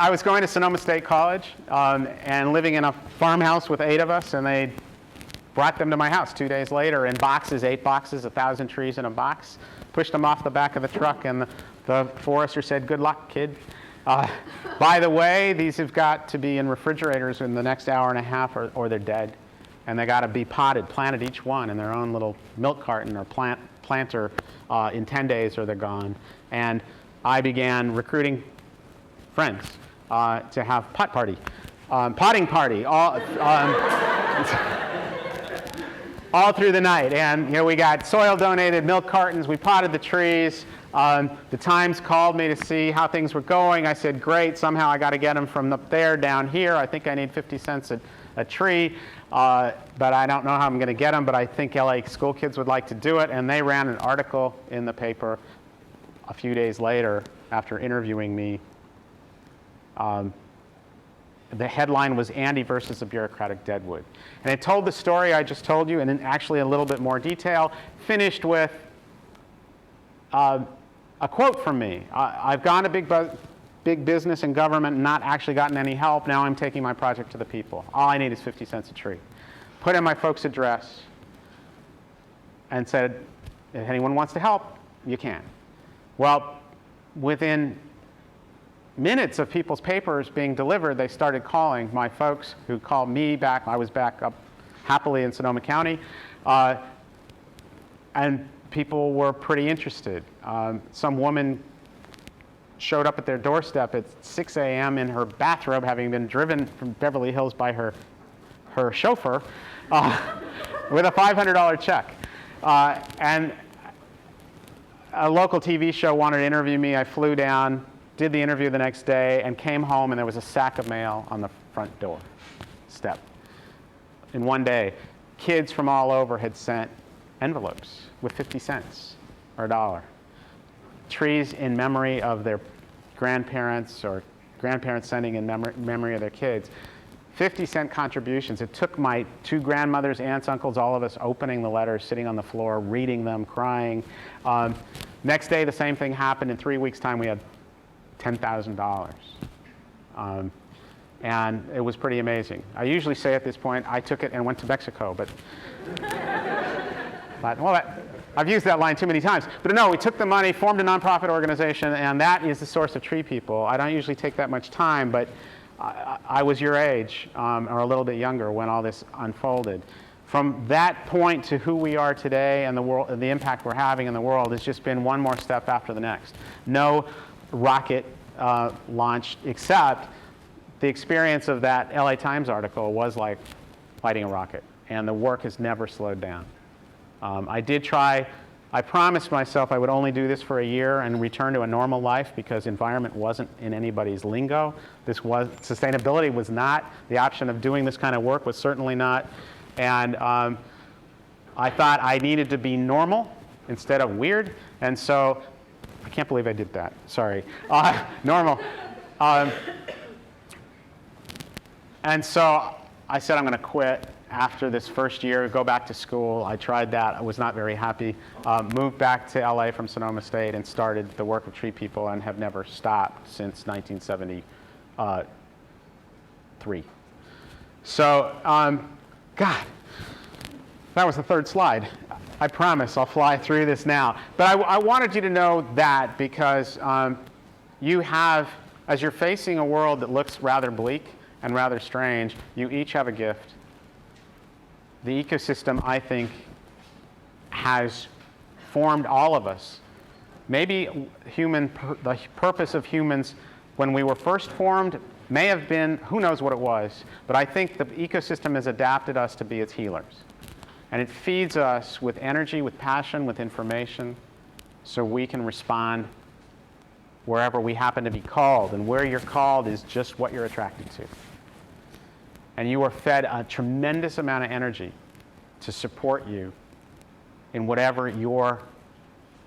was going to Sonoma State College and living in a farmhouse with 8 of us, and they brought them to my house 2 days later in boxes, 8 boxes, 1,000 trees in a box, pushed them off the back of the truck, and the forester said, good luck, kid. By the way, these have got to be in refrigerators in the next hour and a half or they're dead. And they got to be potted, planted each one in their own little milk carton or planter in 10 days or they're gone. And I began recruiting friends to have potting party, all through the night. And we got soil donated, milk cartons, we potted the trees. The Times called me to see how things were going. I said, great, somehow I got to get them from up there down here. I think I need 50 cents a tree, but I don't know how I'm going to get them, but I think LA school kids would like to do it. And they ran an article in the paper a few days later after interviewing me. The headline was Andy versus a bureaucratic deadwood. And it told the story I just told you, and then actually a little bit more detail, finished with a quote from me. I've gone to big business and government and not actually gotten any help. Now I'm taking my project to the people. All I need is 50 cents a tree. Put in my folks' address and said, if anyone wants to help, you can. Well, within minutes of people's papers being delivered, they started calling my folks, who called me back. I was back up happily in Sonoma County. And people were pretty interested. Some woman showed up at their doorstep at 6 a.m. in her bathrobe, having been driven from Beverly Hills by her chauffeur, with a $500 check. And a local TV show wanted to interview me. I flew down, did the interview the next day, and came home, and there was a sack of mail on the front door step. In one day, kids from all over had sent envelopes with 50 cents or $1. Trees in memory of their grandparents, or grandparents sending in memory of their kids. 50-cent contributions. It took my 2 grandmothers, aunts, uncles, all of us opening the letters, sitting on the floor, reading them, crying. Next day, the same thing happened. In 3 weeks' time, we had $10,000. And it was pretty amazing. I usually say at this point, I took it and went to Mexico, but I've used that line too many times. But no, we took the money, formed a nonprofit organization, and that is the source of TreePeople. I don't usually take that much time, but I was your age, or a little bit younger, when all this unfolded. From that point to who we are today and the world, the impact we're having in the world has just been one more step after the next. No rocket launched, except the experience of that LA Times article was like fighting a rocket, and the work has never slowed down. I promised myself I would only do this for a year and return to a normal life, because environment wasn't in anybody's lingo. Sustainability was not. The option of doing this kind of work was certainly not. And I thought I needed to be normal instead of weird. And so, I can't believe I did that. Sorry. Normal. And so I said I'm going to quit after this first year, go back to school. I tried that. I was not very happy. Moved back to LA from Sonoma State and started the work of TreePeople, and have never stopped since 1973. So, God, that was the third slide. I promise I'll fly through this now. But I wanted you to know that because you have, as you're facing a world that looks rather bleak and rather strange, you each have a gift. The ecosystem, I think, has formed all of us. Maybe the purpose of humans when we were first formed may have been, who knows what it was, but I think the ecosystem has adapted us to be its healers. And it feeds us with energy, with passion, with information, so we can respond wherever we happen to be called. And where you're called is just what you're attracted to. And you are fed a tremendous amount of energy to support you in whatever your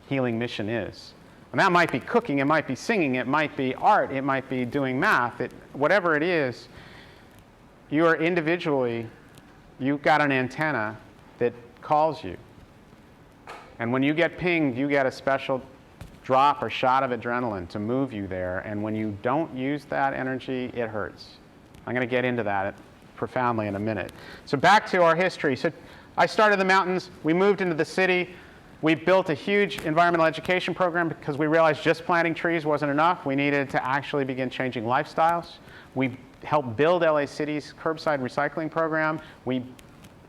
healing mission is. And that might be cooking, it might be singing, it might be art, it might be doing math, whatever it is, you are individually, you've got an antenna that calls you. And when you get pinged, you get a special drop or shot of adrenaline to move you there. And when you don't use that energy, it hurts. I'm going to get into that profoundly in a minute. So back to our history. So I started in the mountains, we moved into the city. We built a huge environmental education program because we realized just planting trees wasn't enough. We needed to actually begin changing lifestyles. We helped build LA City's curbside recycling program. We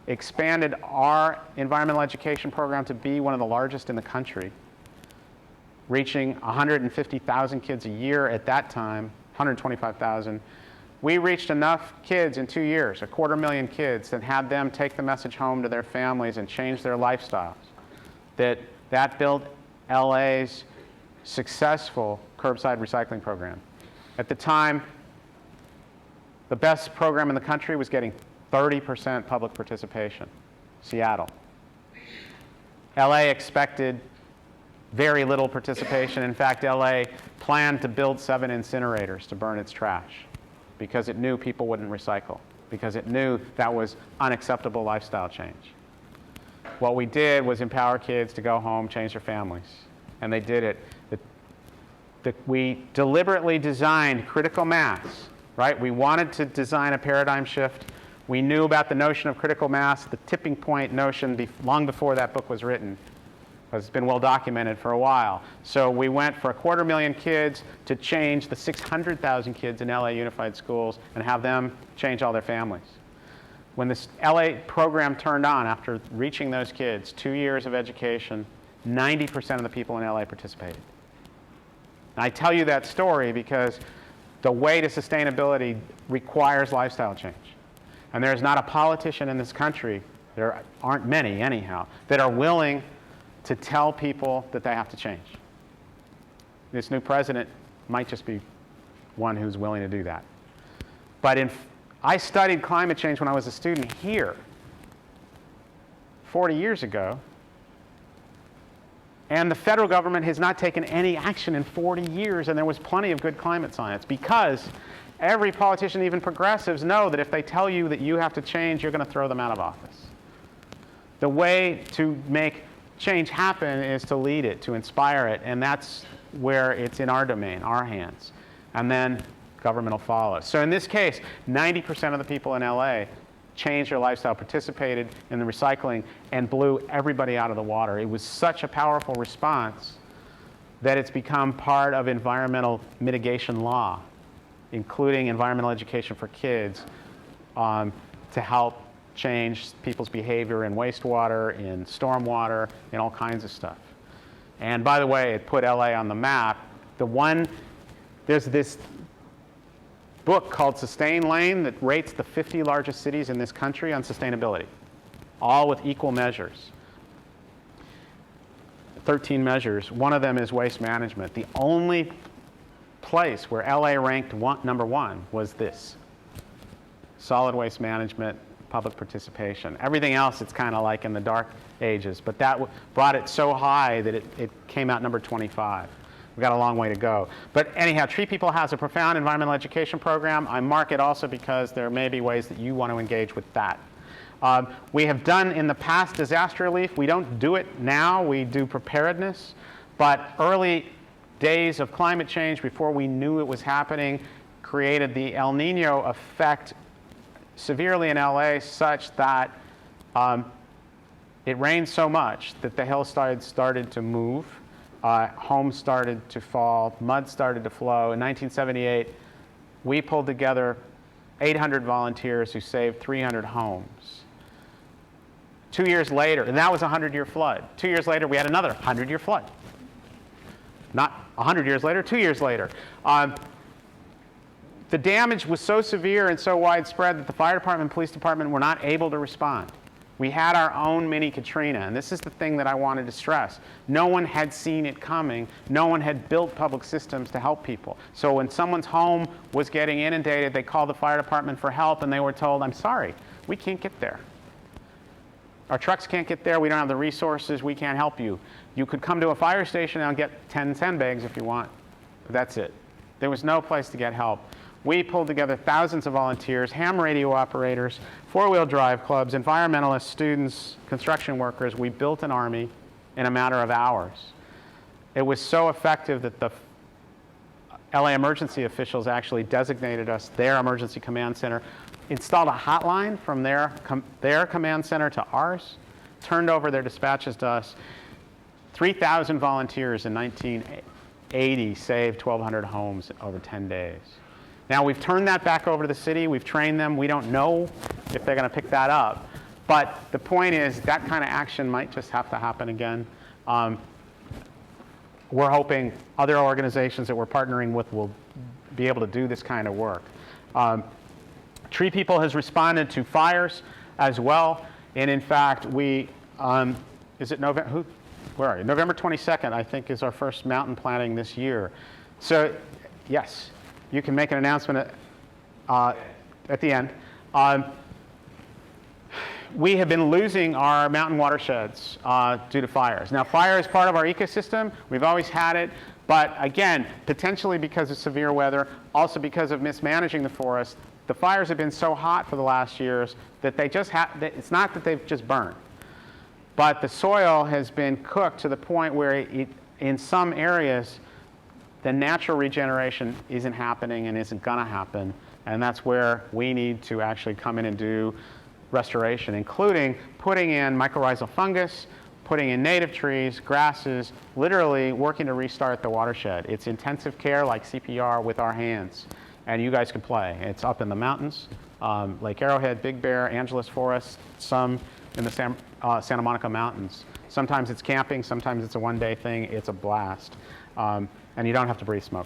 expanded our environmental education program to be one of the largest in the country, reaching 150,000 kids a year at that time, 125,000. We reached enough kids in 2 years, 250,000 kids, that had them take the message home to their families and change their lifestyles. That built LA's successful curbside recycling program. At the time, the best program in the country was getting 30% public participation, Seattle. LA expected very little participation. In fact, LA planned to build 7 incinerators to burn its trash because it knew people wouldn't recycle, because it knew that was unacceptable lifestyle change. What we did was empower kids to go home, change their families, and they did it. We deliberately designed critical mass, right? We wanted to design a paradigm shift. We knew about the notion of critical mass, the tipping point notion, long before that book was written, because it's been well documented for a while. So we went for 250,000 kids to change the 600,000 kids in LA Unified Schools and have them change all their families. When this LA program turned on, after reaching those kids, 2 years of education, 90% of the people in LA participated. And I tell you that story because the way to sustainability requires lifestyle change. And there's not a politician in this country, there aren't many anyhow, that are willing to tell people that they have to change. This new president might just be one who's willing to do that. But I studied climate change when I was a student here 40 years ago, and the federal government has not taken any action in 40 years, and there was plenty of good climate science because every politician, even progressives, know that if they tell you that you have to change, you're going to throw them out of office. The way to make change happen is to lead it, to inspire it, and that's where it's in our domain, our hands. And then government will follow. So in this case, 90% of the people in LA changed their lifestyle, participated in the recycling, and blew everybody out of the water. It was such a powerful response that it's become part of environmental mitigation law, including environmental education for kids, to help change people's behavior in wastewater, in stormwater, in all kinds of stuff. And by the way, it put LA on the map. There's this book called Sustain Lane that rates the 50 largest cities in this country on sustainability, all with equal measures. 13 measures. One of them is waste management. The only place where LA ranked number 1 was this: solid waste management, public participation. Everything else, it's kind of like in the dark ages, but that brought it so high that it came out number 25. We've got a long way to go. But anyhow, TreePeople has a profound environmental education program. I mark it also because there may be ways that you want to engage with that. We have done in the past disaster relief. We don't do it now. We do preparedness. But early days of climate change, before we knew it was happening, created the El Nino effect severely in LA, such that it rained so much that the hillsides started to move, Homes started to fall, mud started to flow. In 1978, we pulled together 800 volunteers who saved 300 homes. 2 years later, and that was a 100-year flood. 2 years later, we had another 100-year flood. Not 100 years later, 2 years later. The damage was so severe and so widespread that the fire department and police department were not able to respond. We had our own mini Katrina, and this is the thing that I wanted to stress. No one had seen it coming. No one had built public systems to help people. So when someone's home was getting inundated, they called the fire department for help, and they were told, I'm sorry, we can't get there. Our trucks can't get there. We don't have the resources. We can't help you. You could come to a fire station and get 10 sandbags if you want. But that's it. There was no place to get help. We pulled together thousands of volunteers, ham radio operators, four-wheel drive clubs, environmentalists, students, construction workers. We built an army in a matter of hours. It was so effective that the LA emergency officials actually designated us their emergency command center, installed a hotline from their command center to ours, turned over their dispatches to us. 3,000 volunteers in 1980 saved 1,200 homes over 10 days. Now, we've turned that back over to the city. We've trained them. We don't know if they're going to pick that up. But the point is that kind of action might just have to happen again. We're hoping other organizations that we're partnering with will be able to do this kind of work. TreePeople has responded to fires as well. And in fact, we, is it November, where are you? November 22nd, I think, is our first mountain planting this year. So, yes. You can make an announcement at the end. We have been losing our mountain watersheds due to fires. Now, fire is part of our ecosystem. We've always had it. But again, potentially because of severe weather, also because of mismanaging the forest, the fires have been so hot for the last years that they just it's not that they've just burned. But the soil has been cooked to the point where in some areas, the natural regeneration isn't happening and isn't going to happen. And that's where we need to actually come in and do restoration, including putting in mycorrhizal fungus, putting in native trees, grasses, literally working to restart the watershed. It's intensive care like CPR with our hands. And you guys can play. It's up in the mountains, Lake Arrowhead, Big Bear, Angeles Forest, some in the Santa Monica Mountains. Sometimes it's camping, sometimes it's a one-day thing. It's a blast. And you don't have to breathe smoke.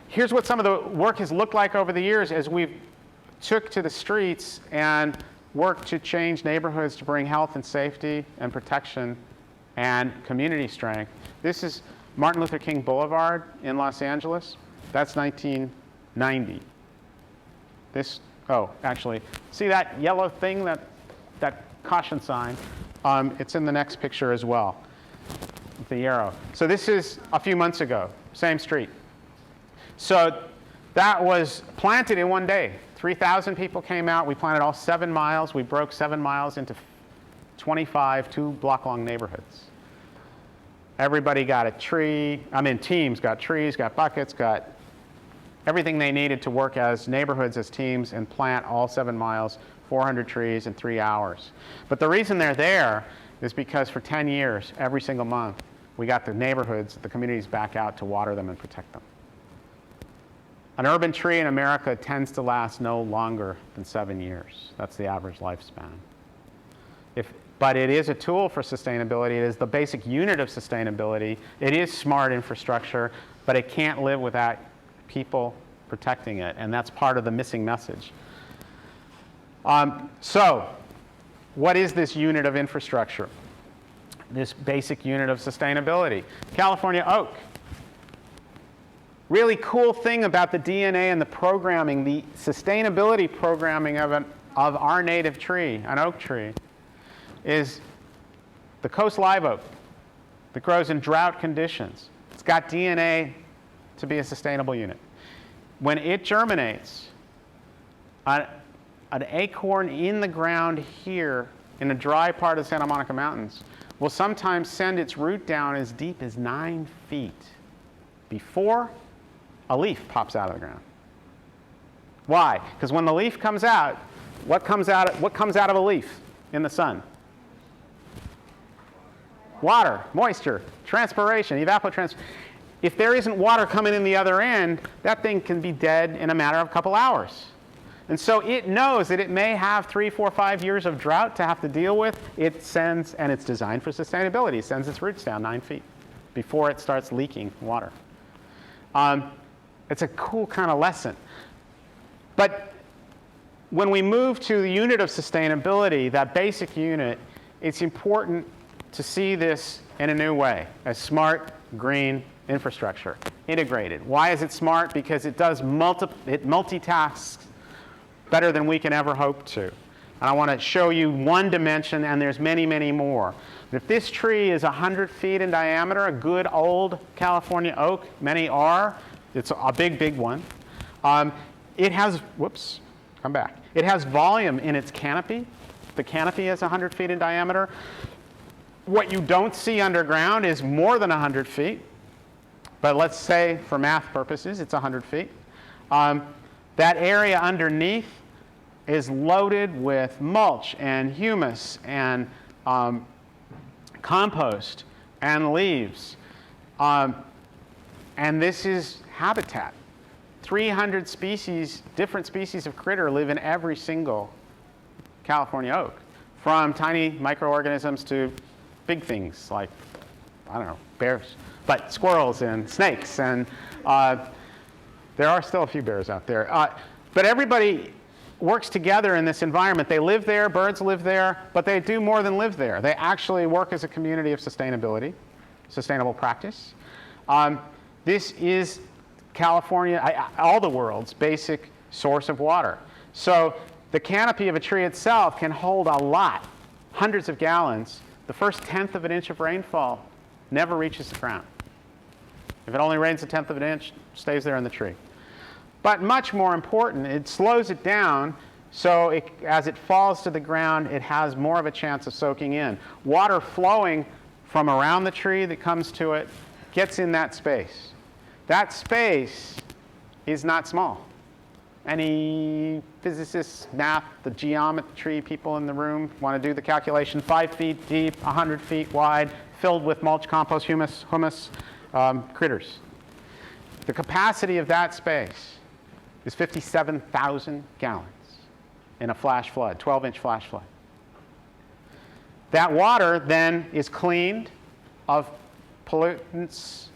Here's what some of the work has looked like over the years as we've took to the streets and worked to change neighborhoods to bring health and safety and protection and community strength. This is Martin Luther King Boulevard in Los Angeles. That's 1990. This, oh, actually, see that yellow thing, that caution sign? It's in the next picture as well. The arrow. So this is a few months ago, same street. So that was planted in one day. 3,000 people came out. We planted all 7 miles. We broke 7 miles into 25 two-block-long neighborhoods. Everybody got a tree. Teams got trees, got buckets, got everything they needed to work as neighborhoods, as teams, and plant all 7 miles, 400 trees in 3 hours. But the reason they're there is because for 10 years, every single month, we got the neighborhoods, the communities back out to water them and protect them. An urban tree in America tends to last no longer than 7 years. That's the average lifespan. But it is a tool for sustainability. It is the basic unit of sustainability. It is smart infrastructure, but it can't live without people protecting it, and that's part of the missing message. So, what is this unit of infrastructure? This basic unit of sustainability. California oak. Really cool thing about the DNA and the programming, the sustainability programming of our native tree, an oak tree, is the coast live oak that grows in drought conditions. It's got DNA to be a sustainable unit. When it germinates, an acorn in the ground here in a dry part of the Santa Monica Mountains will sometimes send its root down as deep as 9 feet before a leaf pops out of the ground. Why? Because when the leaf comes out, what comes out of a leaf in the sun? water, moisture, transpiration, evapotranspiration. If there isn't water coming in the other end, that thing can be dead in a matter of a couple hours. And so it knows that it may have 3, 4, 5 years of drought to have to deal with. It sends, and it's designed for sustainability, it sends its roots down 9 feet before it starts leaking water. It's a cool kind of lesson. But when we move to the unit of sustainability, that basic unit, it's important to see this in a new way, as smart, green infrastructure, integrated. Why is it smart? Because it does it multitasks better than we can ever hope to. And I want to show you one dimension, and there's many, many more. If this tree is 100 feet in diameter, a good old California oak, many are, it's a big, big one. It has, whoops, come back. It has volume in its canopy. The canopy is 100 feet in diameter. What you don't see underground is more than 100 feet. But let's say, for math purposes, it's 100 feet. That area underneath is loaded with mulch and humus and compost and leaves. And this is habitat. 300 species, different species of critter live in every single California oak, from tiny microorganisms to big things like, I don't know, bears, but squirrels and snakes, and there are still a few bears out there. But everybody works together in this environment. They live there, birds live there, but they do more than live there. They actually work as a community of sustainability, sustainable practice. This is California, all the world's basic source of water. So the canopy of a tree itself can hold a lot, hundreds of gallons. The first 1/10 of an inch of rainfall never reaches the ground. If it only rains 1/10 of an inch, it stays there in the tree. But much more important, it slows it down so as it falls to the ground, it has more of a chance of soaking in. Water flowing from around the tree that comes to it gets in that space. That space is not small. Any physicists, math, the geometry people in the room want to do the calculation? 5 feet deep, 100 feet wide, filled with mulch, compost, humus, critters. The capacity of that space is 57,000 gallons in a flash flood, 12-inch flash flood. That water then is cleaned of pollutants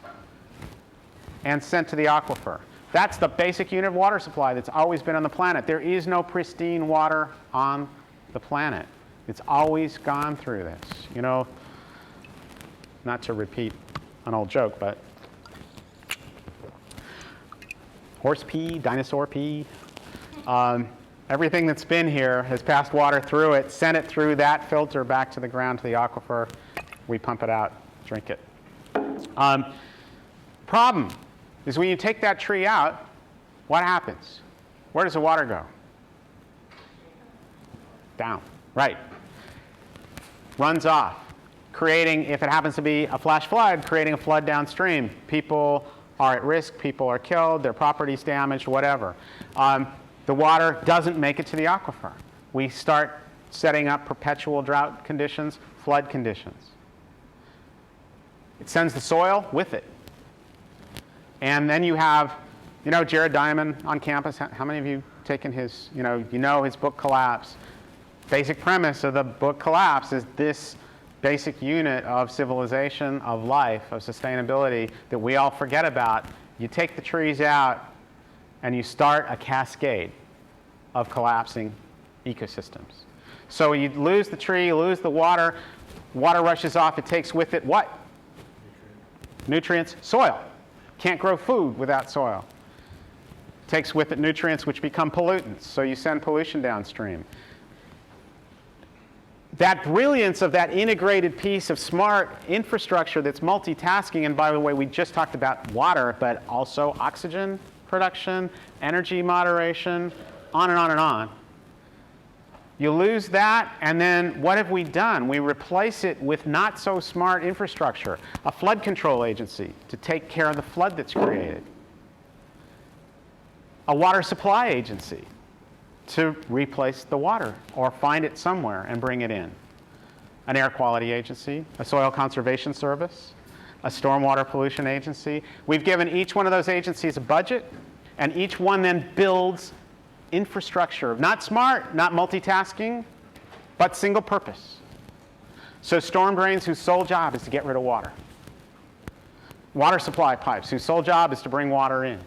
and sent to the aquifer. That's the basic unit of water supply that's always been on the planet. There is no pristine water on the planet. It's always gone through this. You know, not to repeat an old joke, but horse pee, dinosaur pee, everything that's been here has passed water through it, sent it through that filter back to the ground, to the aquifer. We pump it out, drink it. Problem is when you take that tree out, what happens? Where does the water go? Down, right. Runs off, creating, if it happens to be a flash flood, creating a flood downstream. People are at risk, people are killed, their property's damaged, whatever. The water doesn't make it to the aquifer. We start setting up perpetual drought conditions, flood conditions. It sends the soil with it. And then you have, you know, Jared Diamond on campus. How many of you taken his, you know his book Collapse? Basic premise of the book Collapse is this basic unit of civilization, of life, of sustainability that we all forget about. You take the trees out and you start a cascade of collapsing ecosystems. So you lose the tree, you lose the water, water rushes off, it takes with it what? Nutrients, soil. Can't grow food without soil. Takes with it nutrients which become pollutants, so you send pollution downstream. That brilliance of that integrated piece of smart infrastructure that's multitasking, and by the way, we just talked about water, but also oxygen production, energy moderation, on and on and on. You lose that, and then what have we done? We replace it with not so smart infrastructure, a flood control agency to take care of the flood that's created, a water supply agency to replace the water or find it somewhere and bring it in. an air quality agency, a soil conservation service, a stormwater pollution agency. We've given each one of those agencies a budget, and each one then builds infrastructure, not smart, not multitasking, but single purpose. So storm drains whose sole job is to get rid of water. Water supply pipes whose sole job is to bring water in.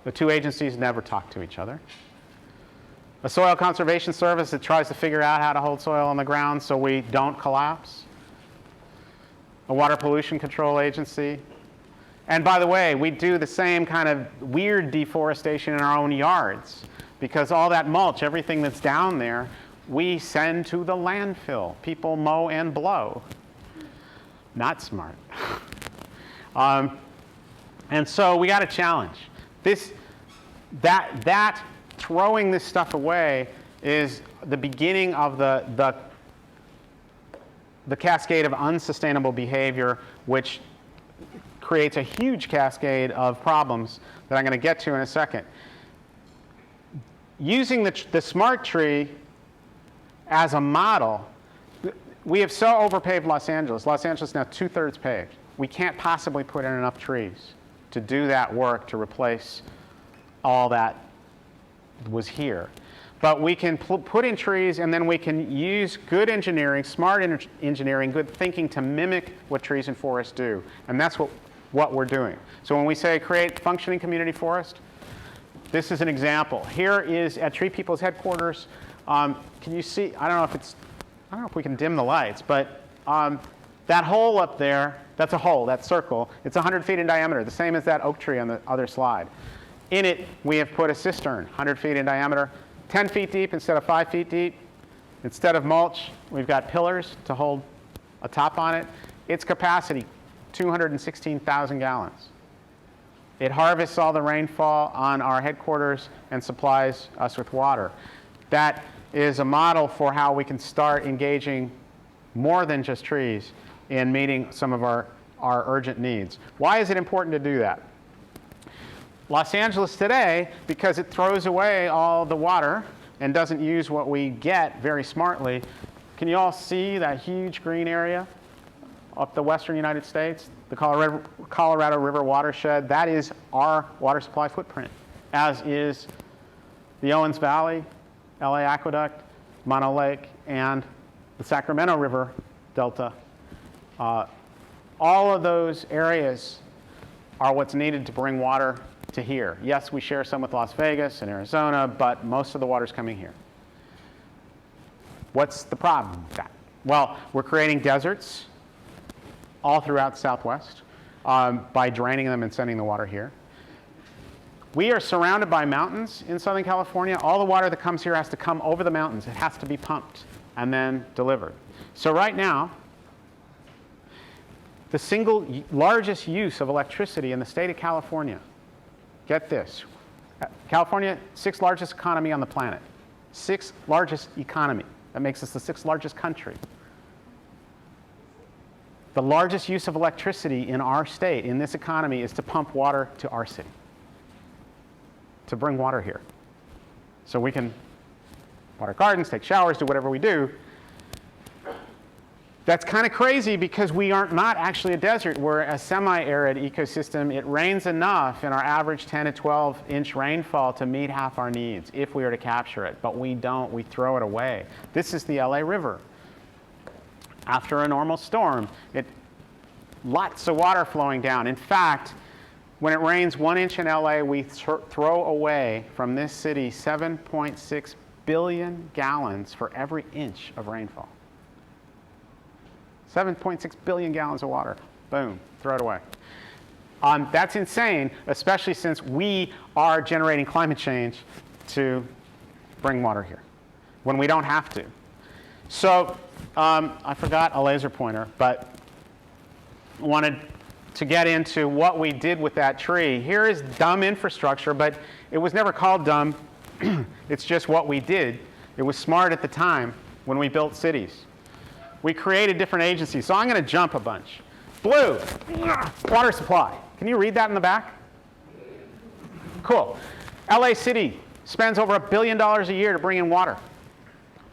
The two agencies never talk to each other. A soil conservation service that tries to figure out how to hold soil on the ground so we don't collapse. A water pollution control agency. And by the way, we do the same kind of weird deforestation in our own yards, because all that mulch, everything that's down there, we send to the landfill. People mow and blow. Not smart. And so we got a challenge. That throwing this stuff away is the beginning of the cascade of unsustainable behavior, which creates a huge cascade of problems that I'm going to get to in a second. Using the smart tree as a model, we have so overpaved Los Angeles. Los Angeles is now 2/3 paved. We can't possibly put in enough trees to do that work to replace all that was here. But we can put in trees, and then we can use good engineering, smart engineering, good thinking to mimic what trees and forests do. And that's what we're doing. So when we say create functioning community forest, this is an example. Here is at TreePeople's headquarters. Can you see? I don't know if we can dim the lights, but that hole up there, that's a hole, that circle. It's 100 feet in diameter, the same as that oak tree on the other slide. In it, we have put a cistern, 100 feet in diameter, 10 feet deep instead of 5 feet deep. Instead of mulch, we've got pillars to hold a top on it. Its capacity, 216,000 gallons. It harvests all the rainfall on our headquarters and supplies us with water. That is a model for how we can start engaging more than just trees in meeting some of our urgent needs. Why is it important to do that? Los Angeles today, because it throws away all the water and doesn't use what we get very smartly. Can you all see that huge green area up the western United States? The Colorado River watershed, that is our water supply footprint, as is the Owens Valley, LA Aqueduct, Mono Lake, and the Sacramento River Delta. All of those areas are what's needed to bring water to here. Yes, we share some with Las Vegas and Arizona, but most of the water's coming here. What's the problem with that? Well, we're creating deserts all throughout the Southwest by draining them and sending the water here. We are surrounded by mountains in Southern California. All the water that comes here has to come over the mountains. It has to be pumped and then delivered. So right now, the single largest use of electricity in the state of California, get this, California, 6th largest economy on the planet, 6th largest economy. That makes us the 6th largest country. The largest use of electricity in our state, in this economy, is to pump water to our city, to bring water here. So we can water gardens, take showers, do whatever we do. That's kind of crazy because we are not actually a desert. We're a semi-arid ecosystem. It rains enough in our average 10 to 12 inch rainfall to meet half our needs if we were to capture it, but we don't. We throw it away. This is the LA River. After a normal storm, lots of water flowing down. In fact, when it rains 1 inch in LA, we throw away from this city 7.6 billion gallons for every inch of rainfall. 7.6 billion gallons of water. Boom, throw it away. That's insane, especially since we are generating climate change to bring water here when we don't have to. So I forgot a laser pointer, but wanted to get into what we did with that tree. Here is dumb infrastructure, but it was never called dumb. It's just what we did. It was smart at the time when we built cities. We created different agencies. So I'm going to jump a bunch. Blue, water supply. Can you read that in the back? Cool. LA City spends over $1 billion a year to bring in water.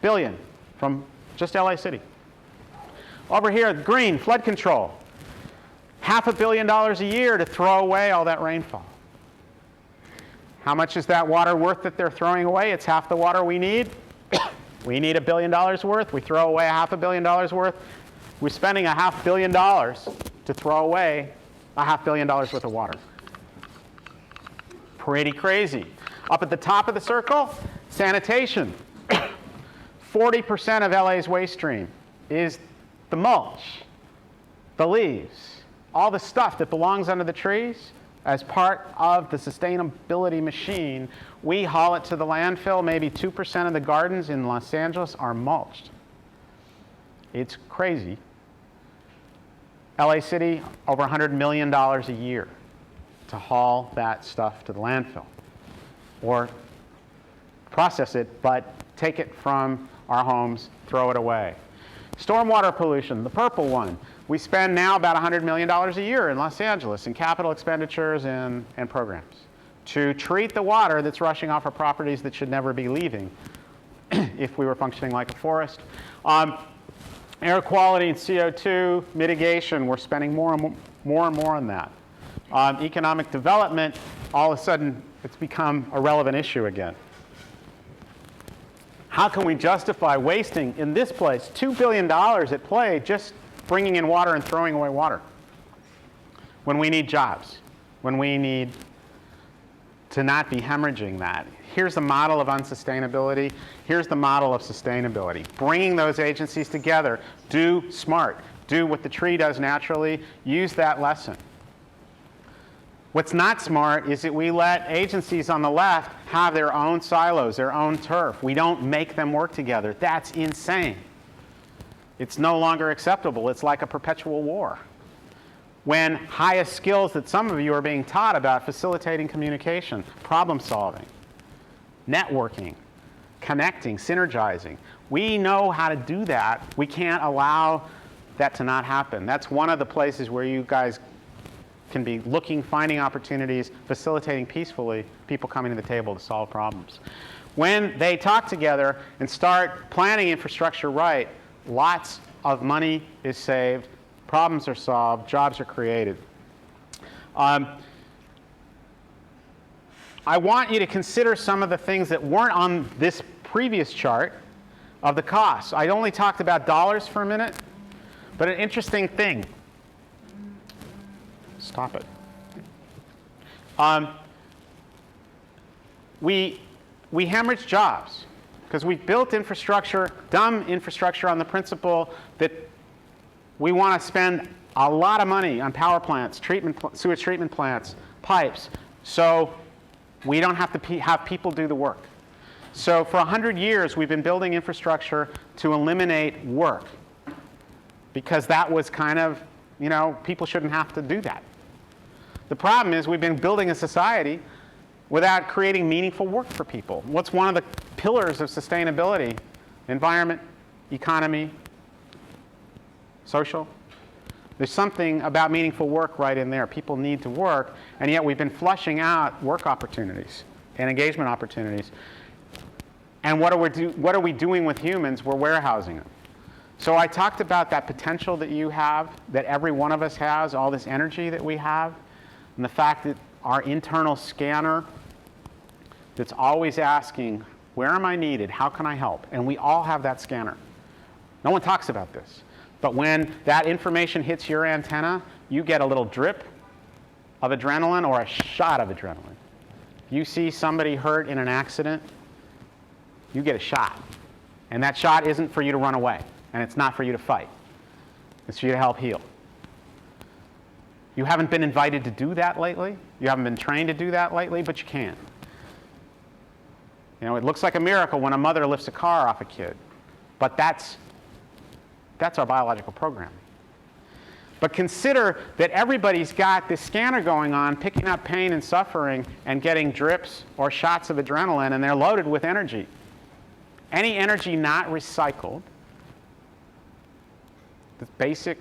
Billion from just LA City. Over here, green, flood control. $500 million a year to throw away all that rainfall. How much is that water worth that they're throwing away? It's half the water we need. We need $1 billion worth. We throw away $500 million worth. We're spending $500 million to throw away $500 million worth of water. Pretty crazy. Up at the top of the circle, sanitation. 40% of LA's waste stream is the mulch, the leaves, all the stuff that belongs under the trees. As part of the sustainability machine, we haul it to the landfill. Maybe 2% of the gardens in Los Angeles are mulched. It's crazy. LA City, over $100 million a year to haul that stuff to the landfill. Or process it, but take it from our homes, throw it away. Stormwater pollution, the purple one. We spend now about $100 million a year in Los Angeles in capital expenditures and programs to treat the water that's rushing off our properties that should never be leaving if we were functioning like a forest. Air quality and CO2 mitigation, we're spending more and more on that. Economic development, all of a sudden, it's become a relevant issue again. How can we justify wasting, in this place, $2 billion at play just bringing in water and throwing away water when we need jobs, when we need to not be hemorrhaging that? Here's the model of unsustainability. Here's the model of sustainability. Bringing those agencies together. Do smart. Do what the tree does naturally. Use that lesson. What's not smart is that we let agencies on the left have their own silos, their own turf. We don't make them work together. That's insane. It's no longer acceptable. It's like a perpetual war. When highest skills that some of you are being taught about, facilitating communication, problem solving, networking, connecting, synergizing, we know how to do that. We can't allow that to not happen. That's one of the places where you guys can be looking, finding opportunities, facilitating peacefully, people coming to the table to solve problems. When they talk together and start planning infrastructure right, lots of money is saved, problems are solved, jobs are created. I want you to consider some of the things that weren't on this previous chart of the costs. I only talked about dollars for a minute, but an interesting thing. Stop it. We hemorrhage jobs because we built infrastructure, dumb infrastructure, on the principle that we want to spend a lot of money on power plants, sewage treatment plants, pipes, so we don't have to have people do the work. So for 100 years, we've been building infrastructure to eliminate work because that was kind of, people shouldn't have to do that. The problem is we've been building a society without creating meaningful work for people. What's one of the pillars of sustainability? Environment, economy, social. There's something about meaningful work right in there. People need to work, and yet we've been flushing out work opportunities and engagement opportunities. And what are we doing with humans? We're warehousing them. So I talked about that potential that you have, that every one of us has, all this energy that we have, and the fact that our internal scanner that's always asking, where am I needed? How can I help? And we all have that scanner. No one talks about this. But when that information hits your antenna, you get a little drip of adrenaline or a shot of adrenaline. You see somebody hurt in an accident, you get a shot. And that shot isn't for you to run away, and it's not for you to fight. It's for you to help heal. You haven't been invited to do that lately. You haven't been trained to do that lately, but you can. It looks like a miracle when a mother lifts a car off a kid, but that's our biological programming. But consider that everybody's got this scanner going on, picking up pain and suffering and getting drips or shots of adrenaline, and they're loaded with energy. Any energy not recycled, the basic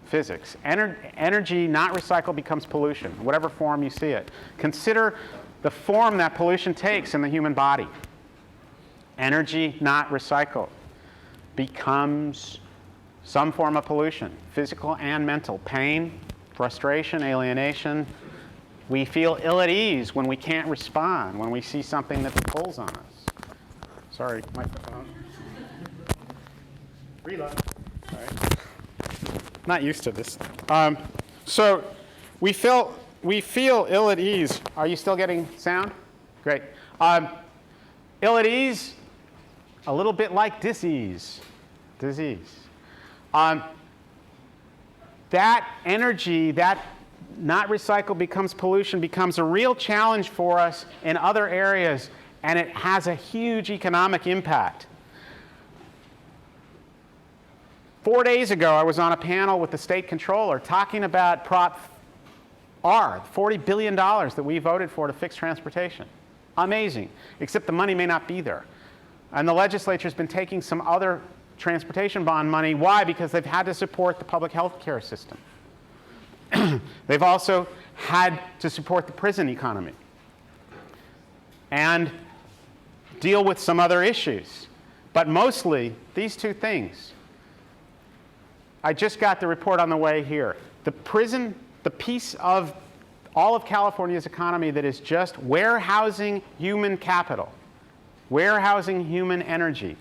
physics, energy not recycled becomes pollution, whatever form you see it. Consider the form that pollution takes in the human body. Energy not recycled becomes some form of pollution, physical and mental, pain, frustration, alienation. We feel ill at ease when we can't respond, when we see something that pulls on us. Sorry, microphone. Reload. Sorry. Not used to this. So we feel ill at ease. Are you still getting sound? Great. Ill at ease, a little bit like disease. That energy, that not recycled becomes pollution, becomes a real challenge for us in other areas, and it has a huge economic impact. 4 days ago, I was on a panel with the state controller talking about Prop R, $40 billion that we voted for to fix transportation. Amazing, except the money may not be there. And the legislature's been taking some other transportation bond money. Why? Because they've had to support the public health care system. They've also had to support the prison economy and deal with some other issues. But mostly, these two things. I just got the report on the way here. The prison, the piece of all of California's economy that is just warehousing human capital, warehousing human energy,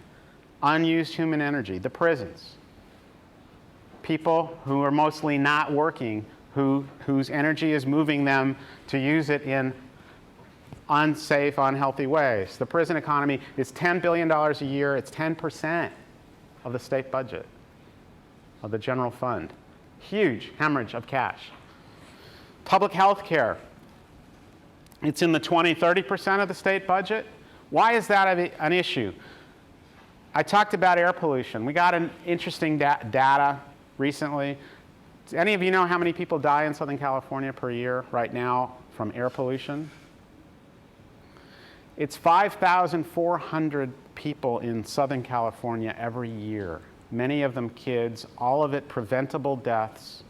unused human energy, the prisons. People who are mostly not working, whose energy is moving them to use it in unsafe, unhealthy ways. The prison economy is $10 billion a year. It's 10% of the state budget, of the general fund. Huge hemorrhage of cash. Public health care. It's in the 20-30% of the state budget. Why is that an issue? I talked about air pollution. We got an interesting data recently. Does any of you know how many people die in Southern California per year right now from air pollution? It's 5,400 people in Southern California every year. Many of them kids, all of it preventable deaths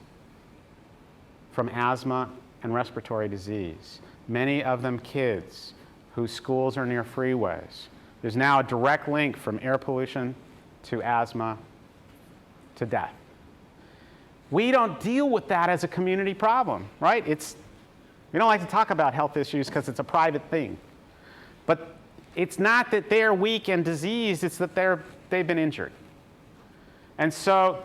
from asthma and respiratory disease. Many of them kids whose schools are near freeways. There's now a direct link from air pollution to asthma to death. We don't deal with that as a community problem, right? We don't like to talk about health issues because it's a private thing. But it's not that they're weak and diseased, it's that they've been injured. And so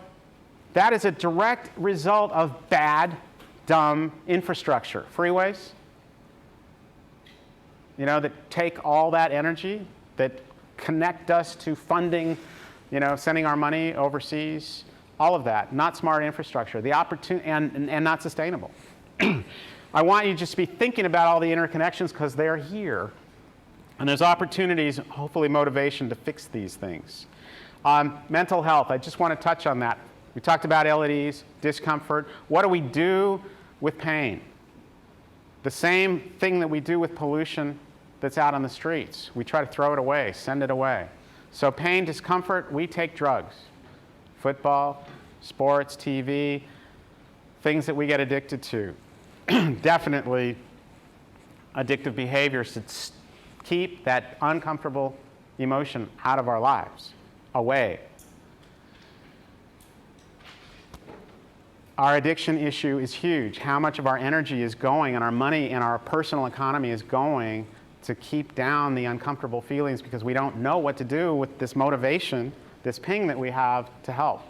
that is a direct result of bad, dumb infrastructure. Freeways, that take all that energy, that connect us to funding, sending our money overseas, all of that. Not smart infrastructure, the opportunity, and not sustainable. I want you to just be thinking about all the interconnections because they're here. And there's opportunities, hopefully motivation to fix these things. Mental health, I just want to touch on that. We talked about ill at ease, discomfort. What do we do with pain? The same thing that we do with pollution that's out on the streets. We try to throw it away, send it away. So pain, discomfort, we take drugs. Football, sports, TV, things that we get addicted to. Definitely addictive behaviors that keep that uncomfortable emotion out of our lives, away. Our addiction issue is huge. How much of our energy is going and our money and our personal economy is going to keep down the uncomfortable feelings because we don't know what to do with this motivation, this ping that we have to help.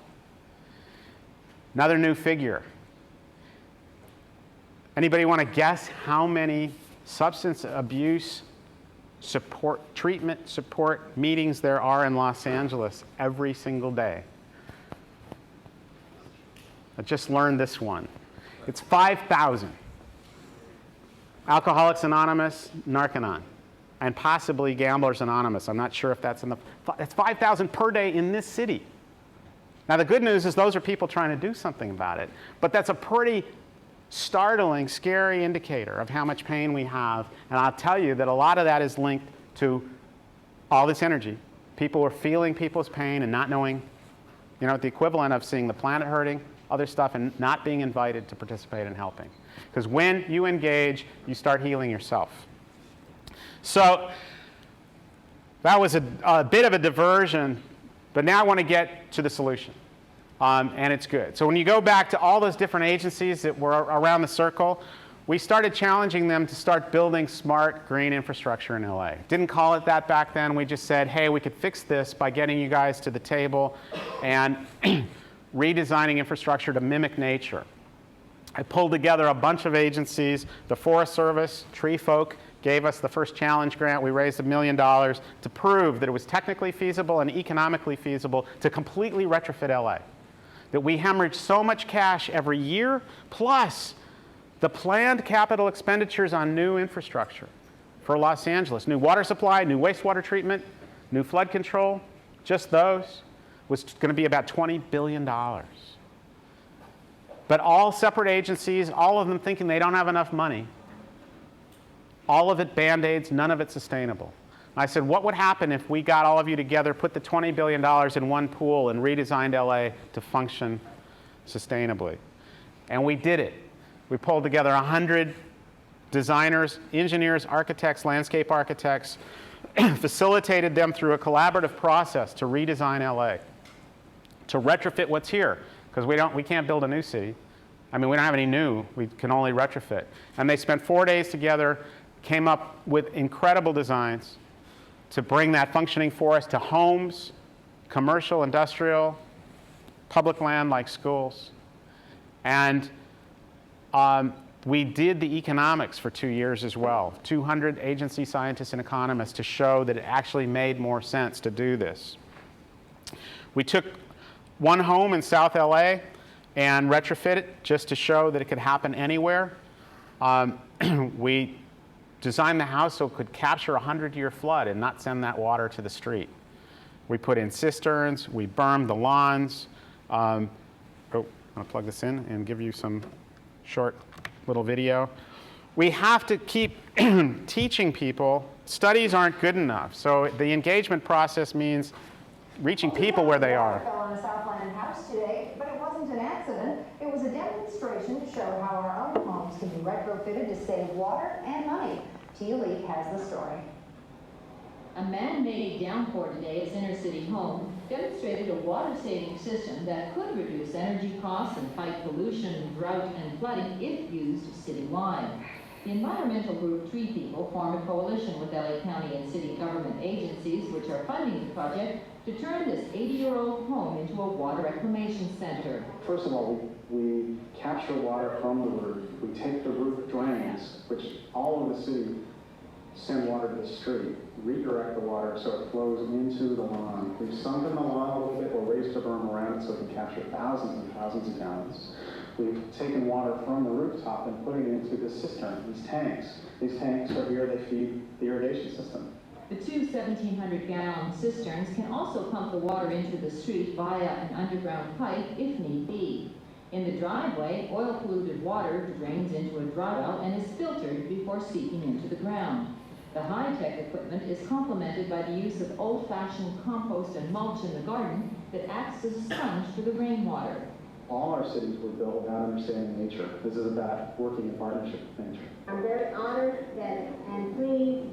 Another new figure. Anybody want to guess how many substance abuse treatment support meetings there are in Los Angeles every single day? I just learned this one. It's 5,000. Alcoholics Anonymous, Narconon, and possibly Gamblers Anonymous. I'm not sure if that's that's 5,000 per day in this city. Now the good news is those are people trying to do something about it, but that's a pretty startling, scary indicator of how much pain we have. And I'll tell you that a lot of that is linked to all this energy. People are feeling people's pain and not knowing, the equivalent of seeing the planet hurting, other stuff, and not being invited to participate in helping. Because when you engage, you start healing yourself. So that was a bit of a diversion, but now I want to get to the solution. and it's good. So when you go back to all those different agencies that were around the circle, we started challenging them to start building smart green infrastructure in LA. Didn't call it that back then. We just said, hey, we could fix this by getting you guys to the table and redesigning infrastructure to mimic nature. I pulled together a bunch of agencies. The Forest Service, Tree Folk, gave us the first challenge grant. We raised $1 million to prove that it was technically feasible and economically feasible to completely retrofit LA. That we hemorrhage so much cash every year, plus the planned capital expenditures on new infrastructure for Los Angeles, new water supply, new wastewater treatment, new flood control, just those, was going to be about $20 billion. But all separate agencies, all of them thinking they don't have enough money. All of it Band-Aids, none of it sustainable. I said, what would happen if we got all of you together, put the $20 billion in one pool, and redesigned LA to function sustainably? And we did it. We pulled together 100 designers, engineers, architects, landscape architects, facilitated them through a collaborative process to redesign LA, to retrofit what's here, because we can't build a new city. I mean, we don't have any new, we can only retrofit. And they spent 4 days together, came up with incredible designs to bring that functioning forest to homes, commercial, industrial, public land like schools. And we did the economics for 2 years as well. 200 agency scientists and economists to show that it actually made more sense to do this. We took one home in South LA and retrofit it just to show that it could happen anywhere. We designed the house so it could capture a 100-year flood and not send that water to the street. We put in cisterns, we bermed the lawns. I'm going to plug this in and give you some short little video. We have to keep teaching people. Studies aren't good enough. So the engagement process means reaching people where they are. Fell on a Southland house today, but it wasn't an accident. It was a demonstration to show how our own homes can be retrofitted to save water and money. Tia Lee has the story. A man-made downpour today at Center City Home demonstrated a water-saving system that could reduce energy costs and fight pollution, drought, and flooding if used citywide. The environmental group TreePeople formed a coalition with LA County and city government agencies which are funding the project to turn this 80-year-old home into a water reclamation center. First of all, we capture water from the roof. We take the roof drains, which all of the city send water to the street, redirect the water so it flows into the lawn. We've sunken the lawn a little bit, or raised a berm around it so it can capture thousands and thousands of gallons. We've taken water from the rooftop and put it into the cistern, these tanks. These tanks are here, they feed the irrigation system. The two 1,700-gallon cisterns can also pump the water into the street via an underground pipe if need be. In the driveway, oil-polluted water drains into a dry well and is filtered before seeping into the ground. The high-tech equipment is complemented by the use of old-fashioned compost and mulch in the garden that acts as a sponge for the rainwater. All our cities were built without understanding nature. This is about working in partnership with nature. I'm very honored and pleased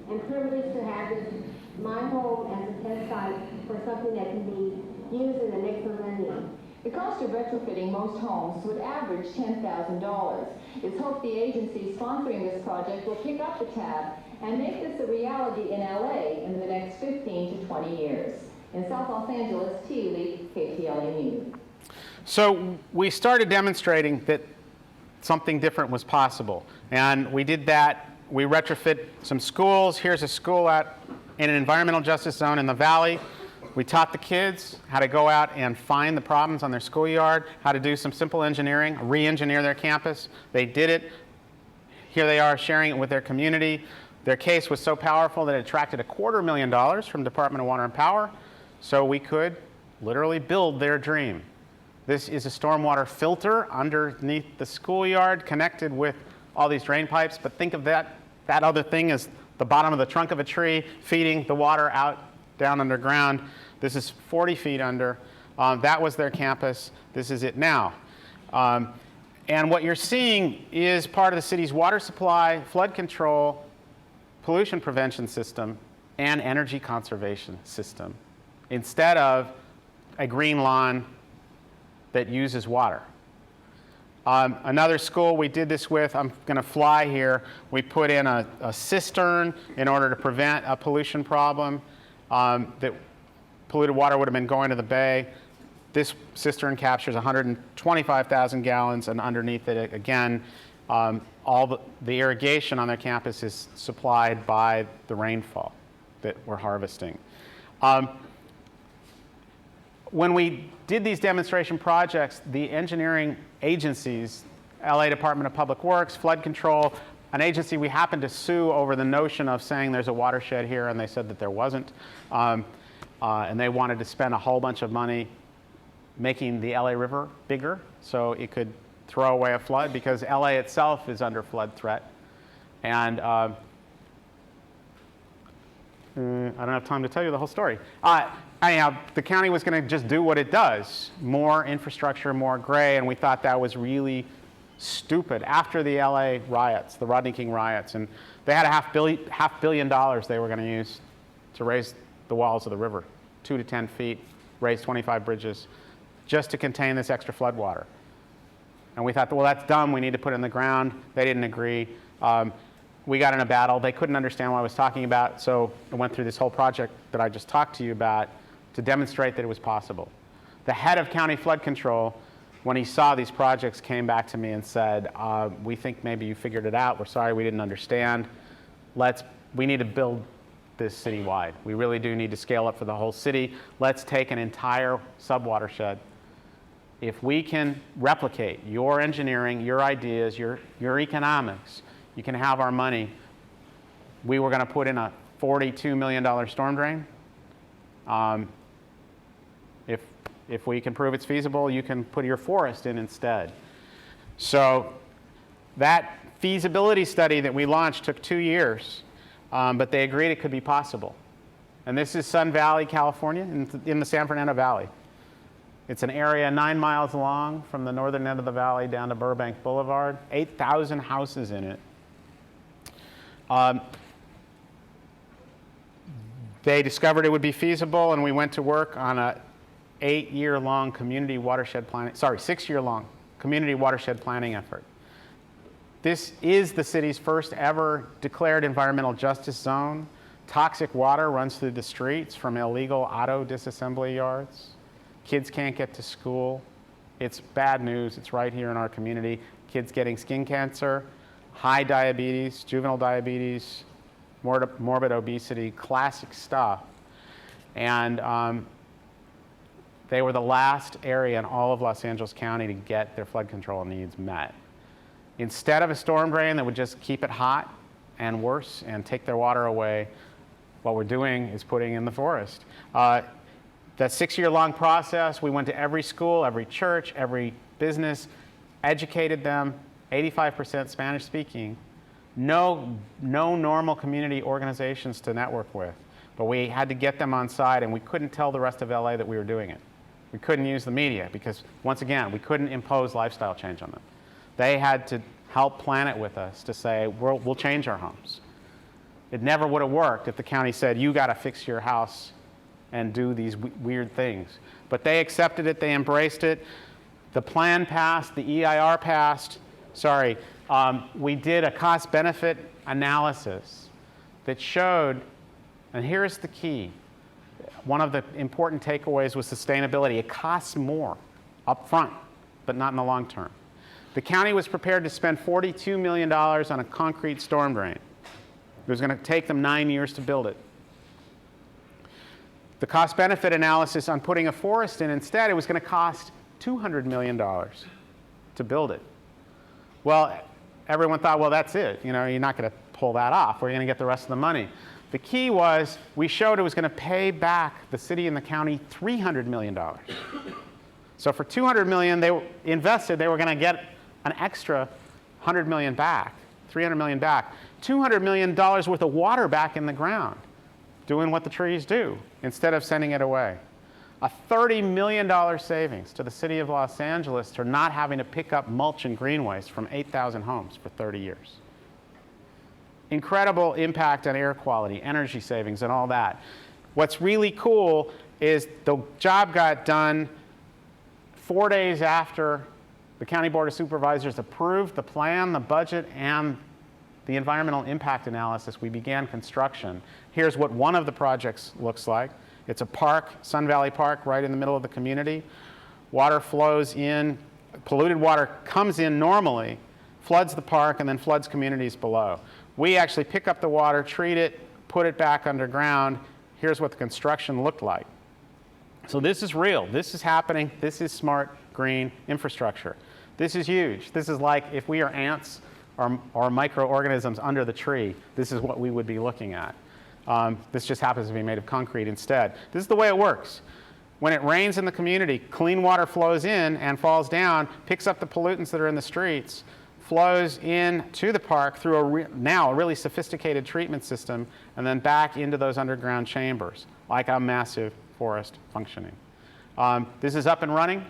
and privileged to have this, my home as a test site for something that can be used in the next millennium. The cost of retrofitting most homes would average $10,000. It's hoped the agency sponsoring this project will pick up the tab and make this a reality in LA in the next 15 to 20 years. In South Los Angeles, Tia Lee, KTLA News. So we started demonstrating that something different was possible. And we did that. We retrofit some schools. Here's a school out in an environmental justice zone in the valley. We taught the kids how to go out and find the problems on their schoolyard, how to do some simple engineering, re-engineer their campus. They did it. Here they are sharing it with their community. Their case was so powerful that it attracted $250,000 from Department of Water and Power, so we could literally build their dream. This is a stormwater filter underneath the schoolyard connected with all these drain pipes, but think of that other thing as the bottom of the trunk of a tree feeding the water out down underground. This is 40 feet under. That was their campus. This is it now. And what you're seeing is part of the city's water supply, flood control, pollution prevention system, and energy conservation system, instead of a green lawn that uses water. Another school we did this with, I'm going to fly here, we put in a cistern in order to prevent a pollution problem. That polluted water would have been going to the bay. This cistern captures 125,000 gallons, and underneath it, again, all the irrigation on their campus is supplied by the rainfall that we're harvesting. When we did these demonstration projects, the engineering agencies, LA Department of Public Works, Flood Control, an agency we happened to sue over the notion of saying there's a watershed here, and they said that there wasn't. And they wanted to spend a whole bunch of money making the LA River bigger so it could throw away a flood, because LA itself is under flood threat. And I don't have time to tell you the whole story. Anyhow, the county was going to just do what it does, more infrastructure, more gray, and we thought that was really stupid. After the LA riots, the Rodney King riots, and they had $500 million they were going to use to raise the walls of the river, 2 to 10 feet, raise 25 bridges, just to contain this extra flood water. And we thought, well, that's dumb, we need to put it in the ground. They didn't agree. We got in a battle. They couldn't understand what I was talking about, so I went through this whole project that I just talked to you about to demonstrate that it was possible. The head of county flood control, when he saw these projects, came back to me and said, we think maybe you figured it out. We're sorry we didn't understand. We need to build this citywide. We really do need to scale up for the whole city. Let's take an entire subwatershed. If we can replicate your engineering, your ideas, your economics, you can have our money. We were going to put in a $42 million storm drain. If we can prove it's feasible, you can put your forest in instead. So that feasibility study that we launched took 2 years, but they agreed it could be possible. And this is Sun Valley, California, in the San Fernando Valley. It's an area 9 miles long from the northern end of the valley down to Burbank Boulevard, 8,000 houses in it. They discovered it would be feasible, and we went to work on a 6-year-long community watershed planning effort. This is the city's first ever declared environmental justice zone. Toxic water runs through the streets from illegal auto disassembly yards. Kids can't get to school. It's bad news. It's right here in our community. Kids getting skin cancer, high diabetes, juvenile diabetes, morbid obesity, classic stuff. And they were the last area in all of Los Angeles County to get their flood control needs met. Instead of a storm drain that would just keep it hot and worse and take their water away, what we're doing is putting in the forest. That 6-year-long process, we went to every school, every church, every business, educated them, 85% Spanish speaking. No normal community organizations to network with, but we had to get them on side, and we couldn't tell the rest of LA that we were doing it. We couldn't use the media because, once again, we couldn't impose lifestyle change on them. They had to help plan it with us to say, we'll change our homes. It never would have worked if the county said, you got to fix your house and do these weird things. But they accepted it, they embraced it. The plan passed, the EIR passed. We did a cost-benefit analysis that showed, and here's the key, one of the important takeaways was sustainability. It costs more up front, but not in the long term. The county was prepared to spend $42 million on a concrete storm drain. It was going to take them 9 years to build it. The cost-benefit analysis on putting a forest in instead, it was going to cost $200 million to build it. Well, everyone thought, well, that's it. You know, you're not going to pull that off. We're going to get the rest of the money. The key was we showed it was going to pay back the city and the county $300 million. So for $200 million they invested, they were going to get an extra $100 million back, $300 million back. $200 million worth of water back in the ground, doing what the trees do, instead of sending it away. A $30 million savings to the city of Los Angeles for not having to pick up mulch and green waste from 8,000 homes for 30 years. Incredible impact on air quality, energy savings, and all that. What's really cool is the job got done 4 days after the County Board of Supervisors approved the plan, the budget, and the environmental impact analysis, we began construction. Here's what one of the projects looks like. It's a park, Sun Valley Park, right in the middle of the community. Water flows in, polluted water comes in normally, floods the park, and then floods communities below. We actually pick up the water, treat it, put it back underground. Here's what the construction looked like. So this is real. This is happening. This is smart green infrastructure. This is huge. This is like if we are ants or microorganisms under the tree, this is what we would be looking at. This just happens to be made of concrete instead. This is the way it works. When it rains in the community, clean water flows in and falls down, picks up the pollutants that are in the streets, flows into the park through now a really sophisticated treatment system, and then back into those underground chambers, like a massive forest functioning. This is up and running.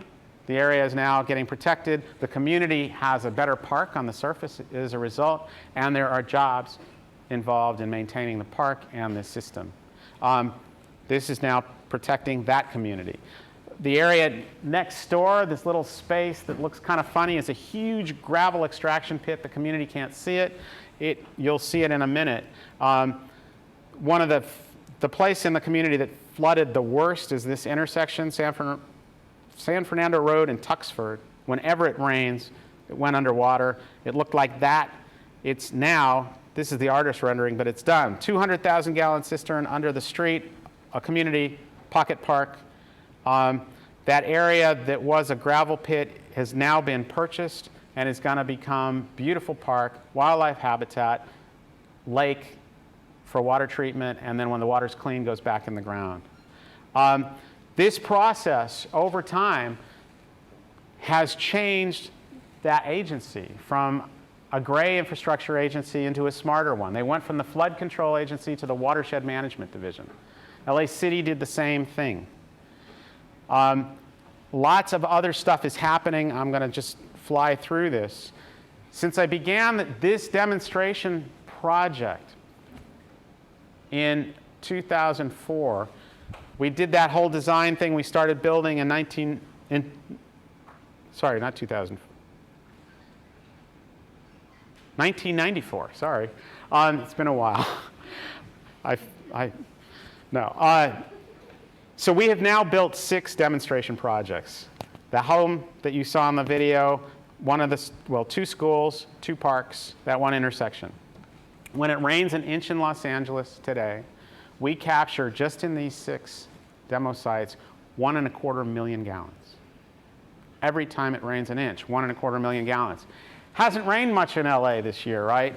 The area is now getting protected. The community has a better park on the surface as a result, and there are jobs involved in maintaining the park and the system. This is now protecting that community. The area next door, this little space that looks kind of funny, is a huge gravel extraction pit. The community can't see it. You'll see it in a minute. One of the place in the community that flooded the worst is this intersection, San Fernando Road and Tuxford. Whenever it rains, it went underwater. It looked like that. It's now, this is the artist rendering, but it's done. 200,000 gallon cistern under the street, a community pocket park. That area that was a gravel pit has now been purchased and is going to become beautiful park, wildlife habitat, lake for water treatment, and then when the water's clean, goes back in the ground. This process over time has changed that agency from a gray infrastructure agency into a smarter one. They went from the flood control agency to the watershed management division. LA City did the same thing. Lots of other stuff is happening. I'm going to just fly through this. Since I began this demonstration project in 2004, we did that whole design thing. We started building in 1994, sorry. It's been a while. So we have now built 6 demonstration projects. The home that you saw in the video, 2 schools, 2 parks, that one intersection. When it rains an inch in Los Angeles today, we capture, just in these 6 demo sites, 1.25 million gallons. Every time it rains an inch, 1.25 million gallons. Hasn't rained much in LA this year, right?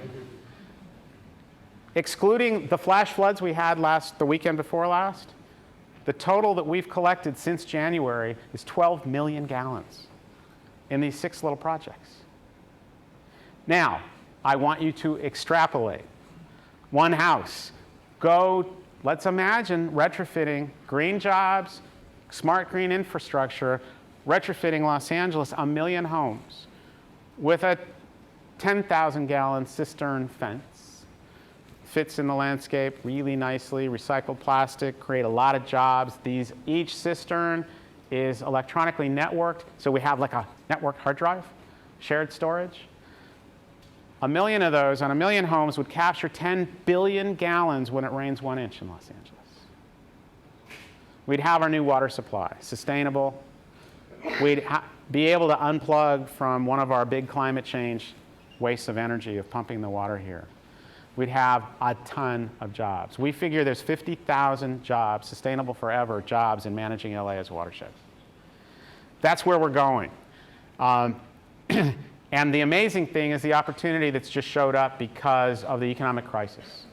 Excluding the flash floods we had the weekend before last, the total that we've collected since January is 12 million gallons in these 6 little projects. Now, I want you to extrapolate. One house. Let's imagine retrofitting green jobs, smart green infrastructure, retrofitting Los Angeles, 1 million homes with a 10,000 gallon cistern fence. Fits in the landscape really nicely, recycled plastic, create a lot of jobs. Each cistern is electronically networked, so we have like a networked hard drive, shared storage. 1 million of those on 1 million homes would capture 10 billion gallons when it rains 1 inch in Los Angeles. We'd have our new water supply, sustainable. We'd be able to unplug from one of our big climate change wastes of energy of pumping the water here. We'd have a ton of jobs. We figure there's 50,000 jobs, sustainable forever jobs, in managing LA as a watershed. That's where we're going. And the amazing thing is the opportunity that's just showed up because of the economic crisis.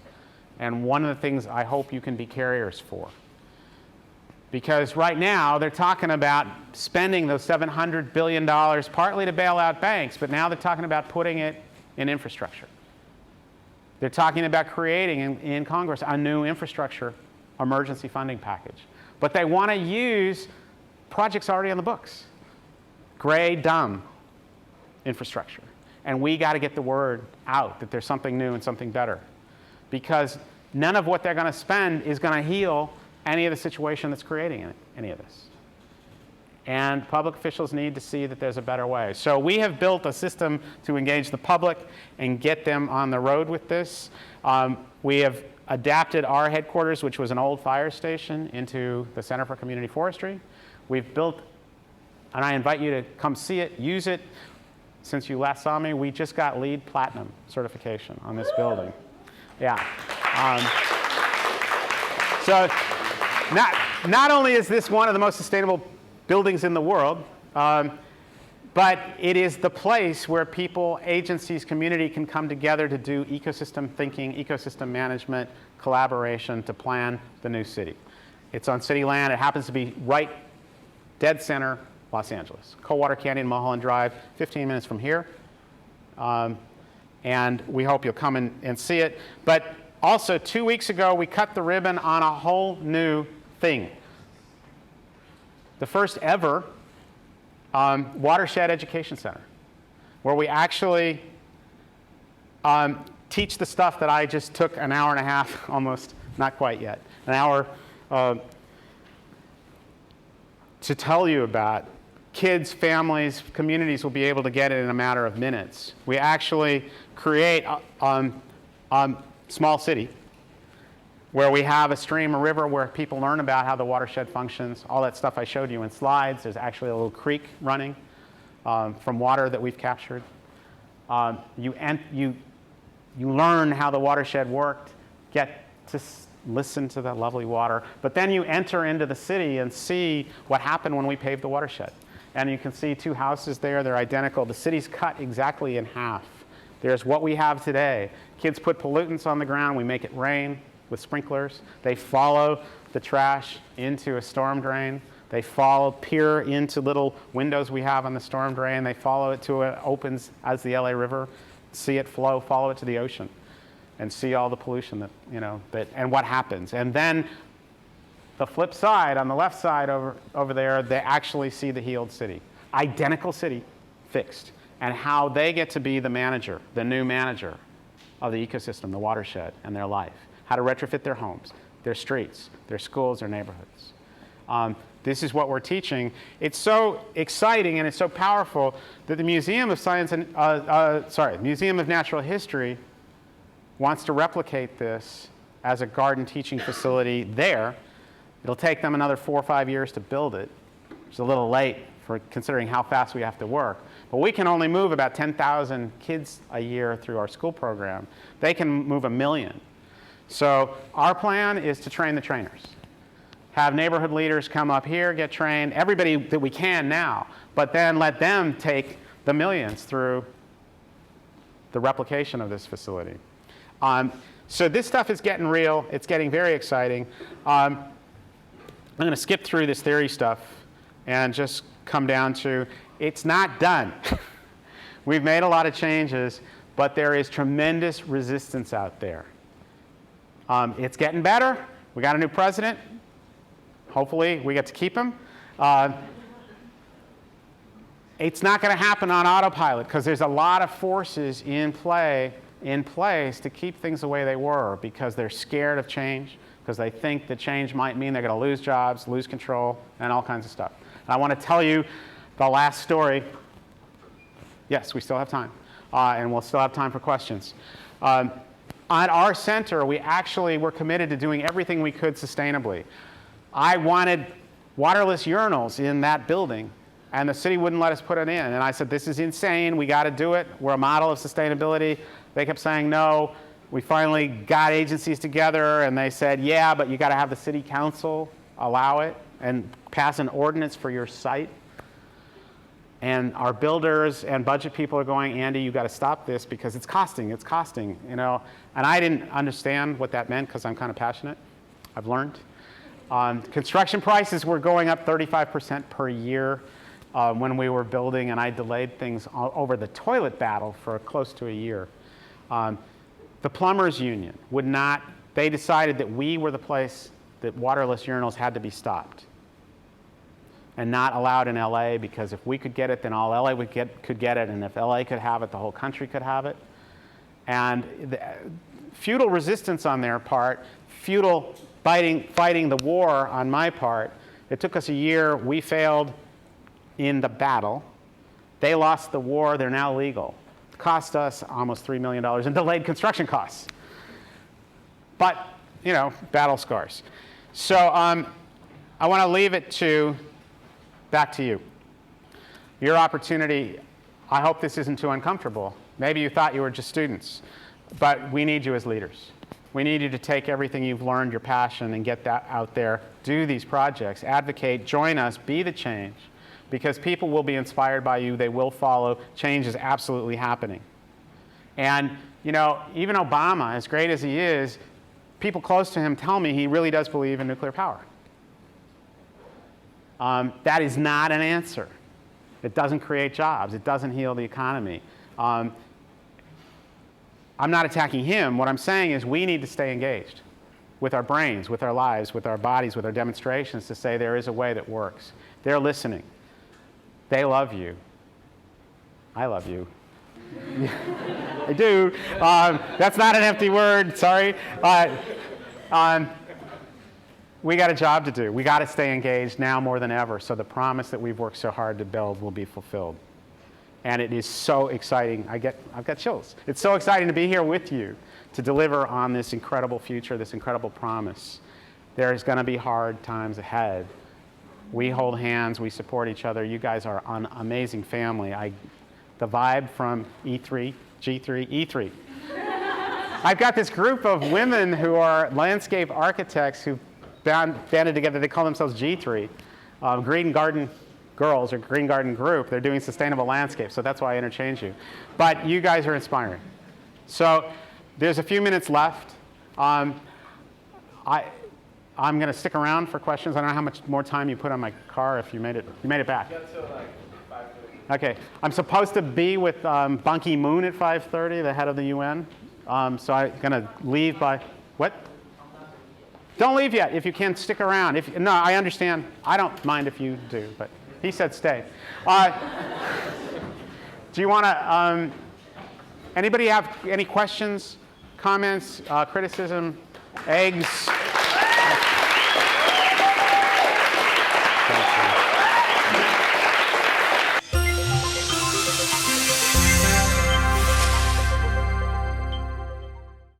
And one of the things I hope you can be carriers for. Because right now, they're talking about spending those $700 billion partly to bail out banks, but now they're talking about putting it in infrastructure. They're talking about creating in Congress a new infrastructure emergency funding package. But they want to use projects already on the books. Gray, dumb infrastructure. And we got to get the word out that there's something new and something better. Because none of what they're going to spend is going to heal any of the situation that's creating any of this. And public officials need to see that there's a better way. So we have built a system to engage the public and get them on the road with this. We have adapted our headquarters, which was an old fire station, into the Center for Community Forestry. We've built, and I invite you to come see it, use it. Since you last saw me, we just got LEED Platinum certification on this building. Yeah. So not only is this one of the most sustainable buildings in the world, but it is the place where people, agencies, community can come together to do ecosystem thinking, ecosystem management, collaboration to plan the new city. It's on city land. It happens to be right dead center Los Angeles. Coldwater Canyon, Mulholland Drive, 15 minutes from here. And we hope you'll come and see it. But also, 2 weeks ago, we cut the ribbon on a whole new thing. The first ever watershed education center, where we actually teach the stuff that I just took an hour and a half, almost, not quite yet, an hour to tell you about. Kids, families, communities will be able to get it in a matter of minutes. We actually create a small city where we have a stream, a river, where people learn about how the watershed functions. All that stuff I showed you in slides. There's actually a little creek running from water that we've captured. You learn how the watershed worked, get to listen to the lovely water, but then you enter into the city and see what happened when we paved the watershed. And you can see two houses there. They're identical. The city's cut exactly in half. There's what we have today. Kids put pollutants on the ground. We make it rain with sprinklers. They follow the trash into a storm drain. They peer into little windows we have on the storm drain. They follow it to it opens as the LA River, see it flow, follow it to the ocean, and see all the pollution and what happens. And then the flip side, on the left side over there, they actually see the healed city. Identical city, fixed. And how they get to be the manager, the new manager of the ecosystem, the watershed, and their life. How to retrofit their homes, their streets, their schools, their neighborhoods. This is what we're teaching. It's so exciting and it's so powerful that the Museum of Museum of Natural History wants to replicate this as a garden teaching facility there. It'll take them another 4 or 5 years to build it. It's a little late for considering how fast we have to work. But we can only move about 10,000 kids a year through our school program. They can move 1 million. So our plan is to train the trainers. Have neighborhood leaders come up here, get trained, everybody that we can now, but then let them take the millions through the replication of this facility. So this stuff is getting real. It's getting very exciting. I'm going to skip through this theory stuff and just come down to it's not done. We've made a lot of changes, but there is tremendous resistance out there. It's getting better. We got a new president. Hopefully, we get to keep him. It's not going to happen on autopilot because there's a lot of forces in place to keep things the way they were because they're scared of change, because they think that change might mean they're going to lose jobs, lose control, and all kinds of stuff. And I want to tell you the last story. Yes, we still have time, and we'll still have time for questions. On our center, we actually were committed to doing everything we could sustainably. I wanted waterless urinals in that building, and the city wouldn't let us put it in. And I said, this is insane. We got to do it. We're a model of sustainability. They kept saying no. We finally got agencies together, and they said, yeah, but you got to have the city council allow it and pass an ordinance for your site. And our builders and budget people are going, Andy, you got to stop this because it's costing, you know. And I didn't understand what that meant because I'm kind of passionate. I've learned. Construction prices were going up 35% per year when we were building, and I delayed things over the toilet battle for close to a year. The plumbers union would not, they decided that we were the place that waterless urinals had to be stopped and not allowed in LA, because if we could get it, then all LA could get it, and if LA could have it, the whole country could have it. And futile resistance on their part, futile fighting the war on my part. It took us a year. We failed. in the battle. They lost the war. They're now legal. It cost us almost $3 million in delayed construction costs. But, you know, battle scars. So I want to leave it back to you. Your opportunity, I hope this isn't too uncomfortable. Maybe you thought you were just students, but we need you as leaders. We need you to take everything you've learned, your passion, and get that out there. Do these projects, advocate, join us, be the change, because people will be inspired by you. They will follow. Change is absolutely happening. And, you know, even Obama, as great as he is, people close to him tell me he really does believe in nuclear power. That is not an answer. It doesn't create jobs. It doesn't heal the economy. I'm not attacking him. What I'm saying is we need to stay engaged with our brains, with our lives, with our bodies, with our demonstrations to say there is a way that works. They're listening. They love you. I love you. I do. That's not an empty word. Sorry. We got a job to do. We got to stay engaged now more than ever so the promise that we've worked so hard to build will be fulfilled. And it is so exciting. I've got chills. It's so exciting to be here with you to deliver on this incredible future, this incredible promise. There's going to be hard times ahead. We hold hands. We support each other. You guys are an amazing family. The vibe from E3, G3, E3. I've got this group of women who are landscape architects who banded together. They call themselves G3, Green Garden Girls or Green Garden Group. They're doing sustainable landscapes, so that's why I interchange you. But you guys are inspiring. So there's a few minutes left. I'm going to stick around for questions. I don't know how much more time you put on my car if you made it back. Okay. I'm supposed to be with Ban Ki-moon at 5:30, the head of the UN. So I'm going to leave by, what? Don't leave yet if you can stick around. No, I understand. I don't mind if you do, but he said stay. Do you want to, anybody have any questions, comments, criticism, eggs?